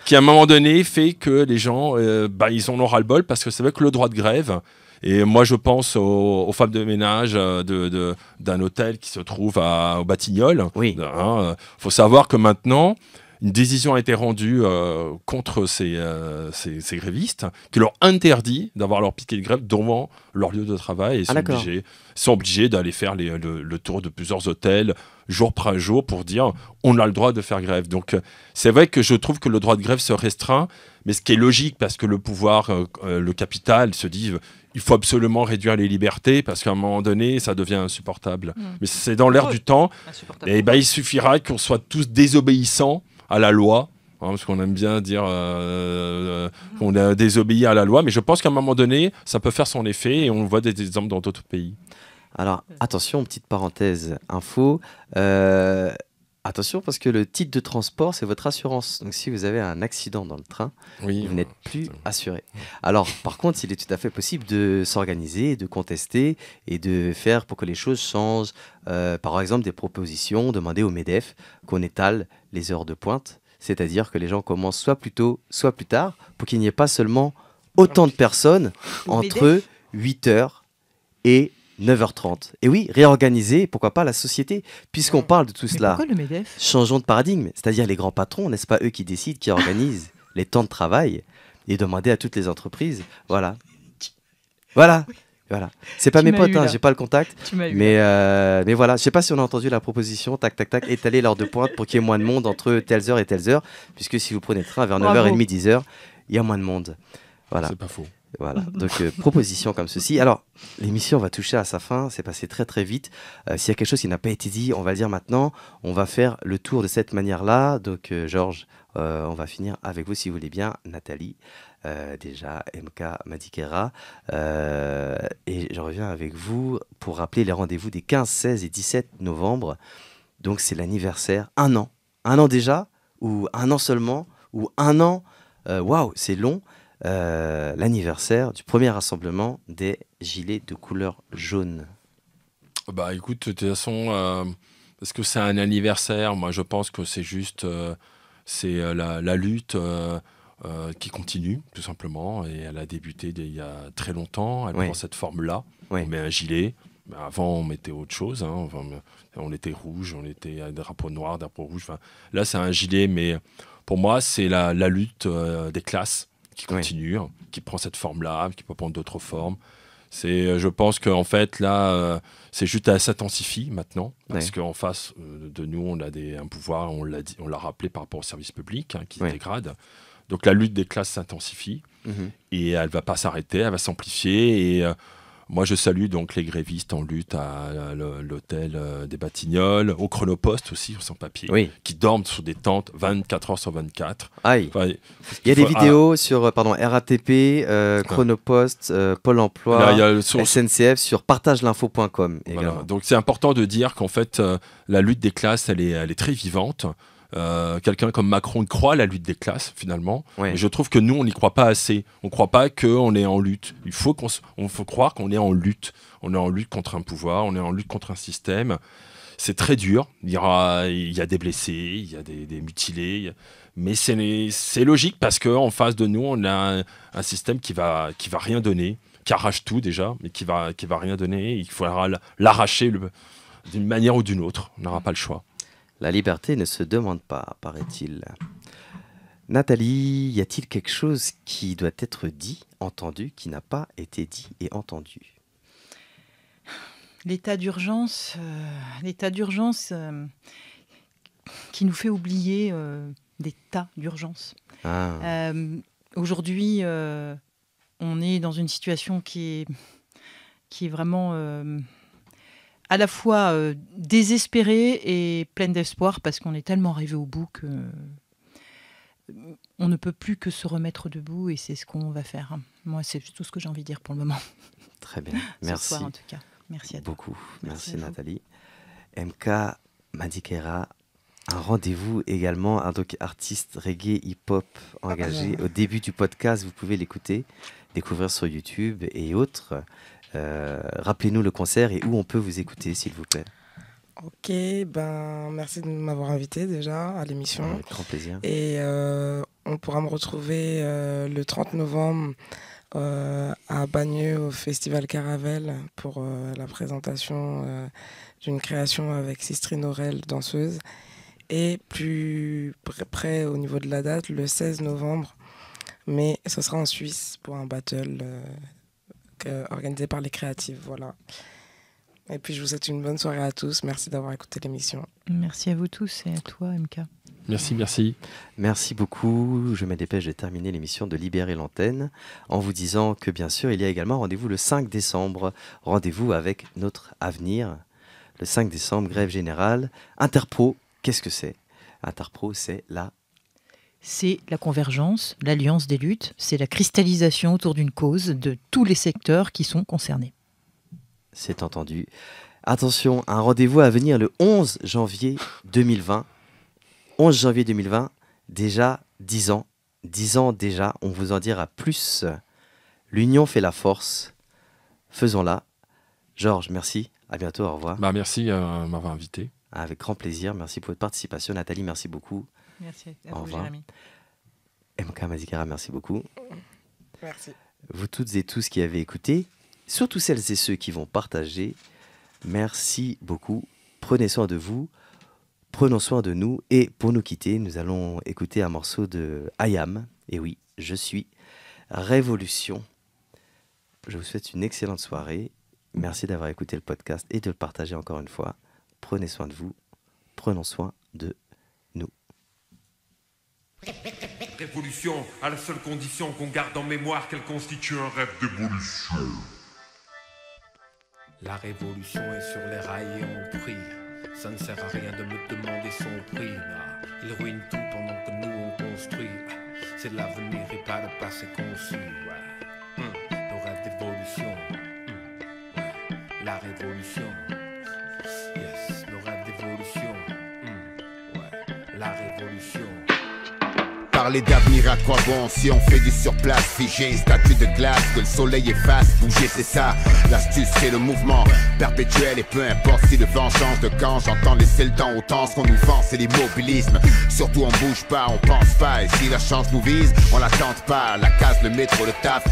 qui, à un moment donné, fait que les gens, ils en ont ras-le-bol parce que c'est vrai que le droit de grève, et moi je pense aux femmes de ménage d'un hôtel qui se trouve au Batignolles. Oui. Faut savoir que maintenant, une décision a été rendue contre ces grévistes qui leur interdit d'avoir leur piquet de grève devant leur lieu de travail et sont obligés d'aller faire le tour de plusieurs hôtels jour après jour pour dire on a le droit de faire grève. Donc c'est vrai que je trouve que le droit de grève se restreint, mais ce qui est logique parce que le pouvoir, le capital se dit il faut absolument réduire les libertés parce qu'à un moment donné ça devient insupportable. Mais c'est dans l'air du temps et il suffira qu'on soit tous désobéissants à la loi, parce qu'on aime bien dire qu'on a désobéi à la loi, mais je pense qu'à un moment donné, ça peut faire son effet, et on voit des exemples dans d'autres pays. Alors, attention, petite parenthèse info, attention parce que le titre de transport, c'est votre assurance. Donc si vous avez un accident dans le train, vous n'êtes plus assuré. Alors, par contre, il est tout à fait possible de s'organiser, de contester et de faire pour que les choses changent. Par exemple, des propositions, demander au MEDEF qu'on étale les heures de pointe, c'est-à-dire que les gens commencent soit plus tôt, soit plus tard, pour qu'il n'y ait pas seulement autant de personnes entre 8h et 9h30. Et oui, réorganiser, pourquoi pas la société, puisqu'on parle de tout cela. Pourquoi le MEDEF ? Changeons de paradigme, c'est-à-dire les grands patrons, n'est-ce pas eux qui décident, qui organisent les temps de travail, et demander à toutes les entreprises, voilà. C'est pas mes potes, j'ai pas le contact, mais voilà, je sais pas si on a entendu la proposition, tac, étaler l'heure de pointe pour qu'il y ait moins de monde entre telles heures et telles heures, puisque si vous prenez le train vers 9h30, 10h, il y a moins de monde. Voilà. C'est pas faux. Voilà, donc proposition comme ceci. Alors, l'émission va toucher à sa fin, c'est passé très très vite. S'il y a quelque chose qui n'a pas été dit, on va le dire maintenant. On va faire le tour de cette manière-là. Donc, Georges, on va finir avec vous si vous voulez bien. Nathalie, déjà, MK Madikera. Et je reviens avec vous pour rappeler les rendez-vous des 15, 16 et 17 novembre. Donc, c'est l'anniversaire, 1 an. 1 an déjà, ou 1 an seulement, ou 1 an, waouh, c'est long. L'anniversaire du premier rassemblement des gilets de couleur jaune. Bah écoute, de toute façon, parce que c'est un anniversaire, moi je pense que c'est juste la lutte qui continue, tout simplement. Et elle a débuté il y a très longtemps, elle prend cette forme-là. On met un gilet. Avant, on mettait autre chose. Hein. Enfin, on était rouge, on était un drapeau noir, drapeau rouge. Enfin, là, c'est un gilet, mais pour moi, c'est la lutte des classes qui continue, qui prend cette forme-là, qui peut prendre d'autres formes. Je pense qu'en fait, là, c'est juste à s'intensifie maintenant, parce qu'en face de nous, on a un pouvoir, on l'a rappelé par rapport au service public, qui se dégrade. Donc la lutte des classes s'intensifie, et elle ne va pas s'arrêter, elle va s'amplifier, et moi, je salue donc les grévistes en lutte à l'hôtel des Batignolles, au Chronopost aussi, sans papier, qui dorment sur des tentes 24 heures sur 24. Aïe. Enfin, il y a des vidéos sur RATP, Chronopost, Pôle emploi, là, SNCF, sur partagelinfo.com. Voilà. Donc c'est important de dire qu'en fait, la lutte des classes, elle est très vivante. Quelqu'un comme Macron croit à la lutte des classes finalement, mais je trouve que nous on n'y croit pas assez. On ne croit pas qu'on est en lutte. Il faut croire qu'on est en lutte. On est en lutte contre un pouvoir, on est en lutte contre un système. C'est très dur. Il y a des blessés, il y a des mutilés, mais c'est logique parce qu'en face de nous on a un système qui va rien donner, qui arrache tout déjà, mais qui va rien donner. Il faudra l'arracher d'une manière ou d'une autre. On n'aura pas le choix. La liberté ne se demande pas, paraît-il. Nathalie, y a-t-il quelque chose qui doit être dit, entendu, qui n'a pas été dit et entendu? L'état d'urgence qui nous fait oublier des tas d'urgences. Aujourd'hui, on est dans une situation qui est vraiment... à la fois désespérée et pleine d'espoir, parce qu'on est tellement arrivé au bout que on ne peut plus que se remettre debout, et c'est ce qu'on va faire. Moi, c'est tout ce que j'ai envie de dire pour le moment. Très bien, merci. Ce soir, en tout cas. Merci à toi. Beaucoup. Merci Nathalie. MK Madikera, un rendez-vous également, un artiste reggae hip-hop engagé. Au début du podcast, vous pouvez l'écouter, découvrir sur YouTube et autres. Rappelez-nous le concert et où on peut vous écouter, s'il vous plaît. Ok, merci de m'avoir invité déjà à l'émission. Avec grand plaisir. Et on pourra me retrouver le 30 novembre à Bagneux au Festival Caravelle pour la présentation d'une création avec Sistrine Aurel, danseuse. Et plus près au niveau de la date, le 16 novembre, mais ce sera en Suisse pour un battle organisé par les créatives, voilà. Et puis je vous souhaite une bonne soirée à tous. Merci d'avoir écouté l'émission. Merci à vous tous et à toi, MK. Merci. Merci beaucoup. Je me dépêche de terminer l'émission, de libérer l'antenne, en vous disant que bien sûr, il y a également rendez-vous le 5 décembre. Rendez-vous avec notre avenir. Le 5 décembre, grève générale. Interpro, qu'est-ce que c'est? Interpro, c'est la convergence, l'alliance des luttes, c'est la cristallisation autour d'une cause de tous les secteurs qui sont concernés. C'est entendu. Attention, un rendez-vous à venir le 11 janvier 2020. 11 janvier 2020, déjà 10 ans. 10 ans déjà, on vous en dira plus. L'union fait la force. Faisons-la. Georges, merci. À bientôt, au revoir. Merci de m'avoir invité. Avec grand plaisir. Merci pour votre participation. Nathalie, merci beaucoup. Merci à vous, Jérémy. MK Madikera, merci beaucoup. Merci. Vous toutes et tous qui avez écouté, surtout celles et ceux qui vont partager, merci beaucoup. Prenez soin de vous, prenons soin de nous. Et pour nous quitter, nous allons écouter un morceau de IAM. Et oui, je suis Révolution. Je vous souhaite une excellente soirée. Merci d'avoir écouté le podcast et de le partager encore une fois. Prenez soin de vous, prenons soin de Révolution, à la seule condition qu'on garde en mémoire qu'elle constitue un rêve d'évolution. La révolution est sur les rails et on prie. Ça ne sert à rien de me demander son prix. Il ruine tout pendant que nous on construit. C'est de l'avenir et pas le passé conçu. Le rêve d'évolution. La révolution. Yes, le rêve d'évolution. La révolution. Parler d'avenir à quoi bon si on fait du surplace, figé, statue de glace, que le soleil efface, bouger c'est ça, l'astuce c'est le mouvement perpétuel et peu importe si le vent change de camp, j'entends laisser le temps au temps, ce qu'on nous vend c'est l'immobilisme, surtout on bouge pas, on pense pas, et si la chance nous vise, on la tente pas, la case, le métro, le taf,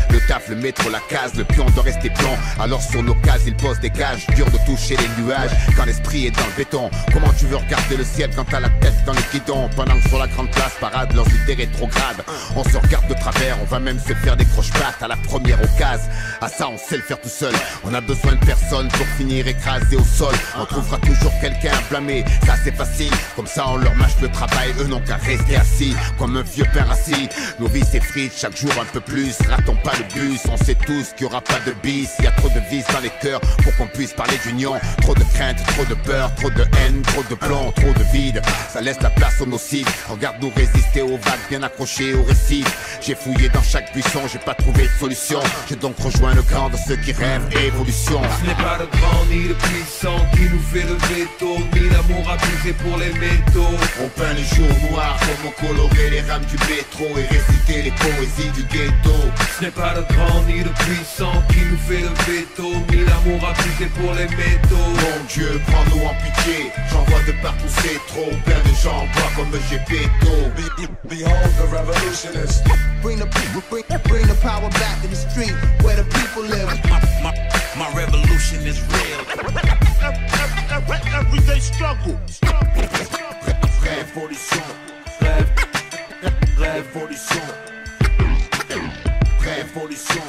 le métro, la case, le pion doit rester plomb, alors sur nos cases il pose des gages, dur de toucher les nuages, quand l'esprit est dans le béton, comment tu veux regarder le ciel quand t'as la tête dans le guidon, pendant que sur la grande place parade, leurs idées rétrograde. On se regarde de travers, on va même se faire des croche-pattes à la première occasion. À ça on sait le faire tout seul, on a besoin de personne pour finir écrasé au sol. On trouvera toujours quelqu'un à blâmer, ça c'est facile. Comme ça on leur mâche le travail, eux n'ont qu'à rester assis comme un vieux père assis. Nos vies s'effritent chaque jour un peu plus, ratons pas le bus. On sait tous qu'il n'y aura pas de bis, il y a trop de vis dans les cœurs pour qu'on puisse parler d'union. Trop de crainte, trop de peur, trop de haine, trop de plomb, trop de vide. Ça laisse la place aux nocifs, regarde-nous résister aux vagues bien accroché au récif. J'ai fouillé dans chaque buisson, j'ai pas trouvé de solution. J'ai donc rejoint le camp de ceux qui rêvent évolution. Ce n'est pas le grand ni le puissant qui nous fait lever tôt, ni l'amour abusé pour les métaux. On peint les jours noirs comme on colorait les rames du métro et réciter les poésies du ghetto. Ce n'est pas le grand ni le puissant qui nous fait lever tôt, ni l'amour abusé pour les métaux. Mon Dieu, prends-nous en pitié, j'en vois de partout c'est trop. Plein de gens en bois comme Gepetto. Behold the revolutionists. Bring the power back to the street where the people live. My revolution is real. Everyday struggle. Révolution. Révolution. Révolution.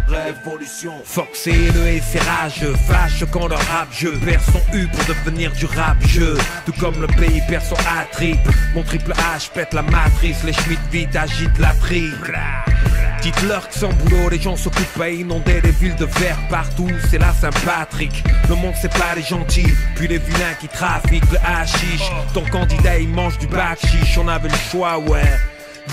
Révolution. Fox et le et ses rageux fâche quand leur rap jeu perd son U pour devenir du rap jeu. Tout comme le pays perd son A-triple. Mon triple H pète la matrice, les Schmitt vite agitent la triple. Dites-leur que sans boulot les gens s'occupent à inonder les villes de verre partout, c'est la Saint-Patrick. Le monde c'est pas les gentils, puis les vilains qui trafiquent le hashish. Ton candidat il mange du bakshish, on avait le choix ouais.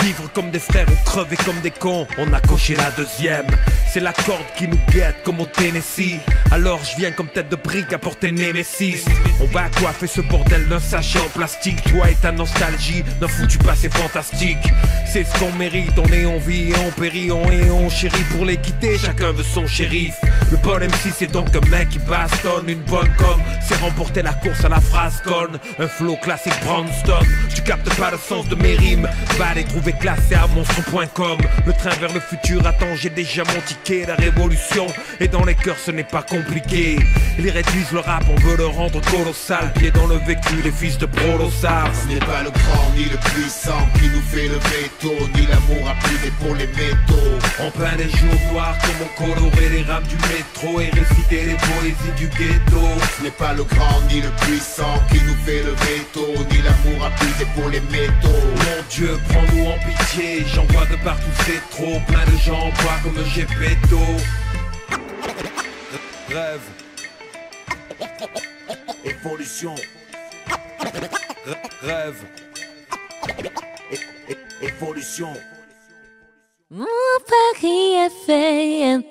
Vivre comme des frères ou crever comme des cons, on a coché la deuxième. C'est la corde qui nous guette comme au Tennessee. Alors je viens comme tête de brique apporter Nemesis. On va coiffer ce bordel d'un sachet en plastique. Toi et ta nostalgie d'un foutu passé fantastique. C'est ce qu'on mérite, on est en vie et on périt, on est on chérit. Pour les quitter, chacun veut son shérif. Le bon MC c'est donc un mec qui bastonne. Une bonne com, c'est remporter la course à la phrase conne. Un flow classique Brownstone. Tu captes pas le sens de mes rimes, va les trouver classé à monstre.com. Le train vers le futur attend, j'ai déjà mon ticket. La révolution et dans les cœurs ce n'est pas compliqué. Ils réduisent le rap, on veut le rendre colossal. Pieds dans le vécu, les fils de Prolo savent. Ce n'est pas le grand ni le puissant qui nous fait lever tôt, ni l'amour abusé pour les métaux. On peint les jours noirs comme on colorait les rames du métro et réciter les poésies du ghetto. Ce n'est pas le grand ni le puissant qui nous fait lever tôt, ni l'amour abusé pour les métaux. Mon Dieu, prends-nous en pitié, j'en vois de partout c'est trop. Plein de gens en bois comme Gepetto. Rêve. Évolution. Rêve. Évolution. Mon Paris est fait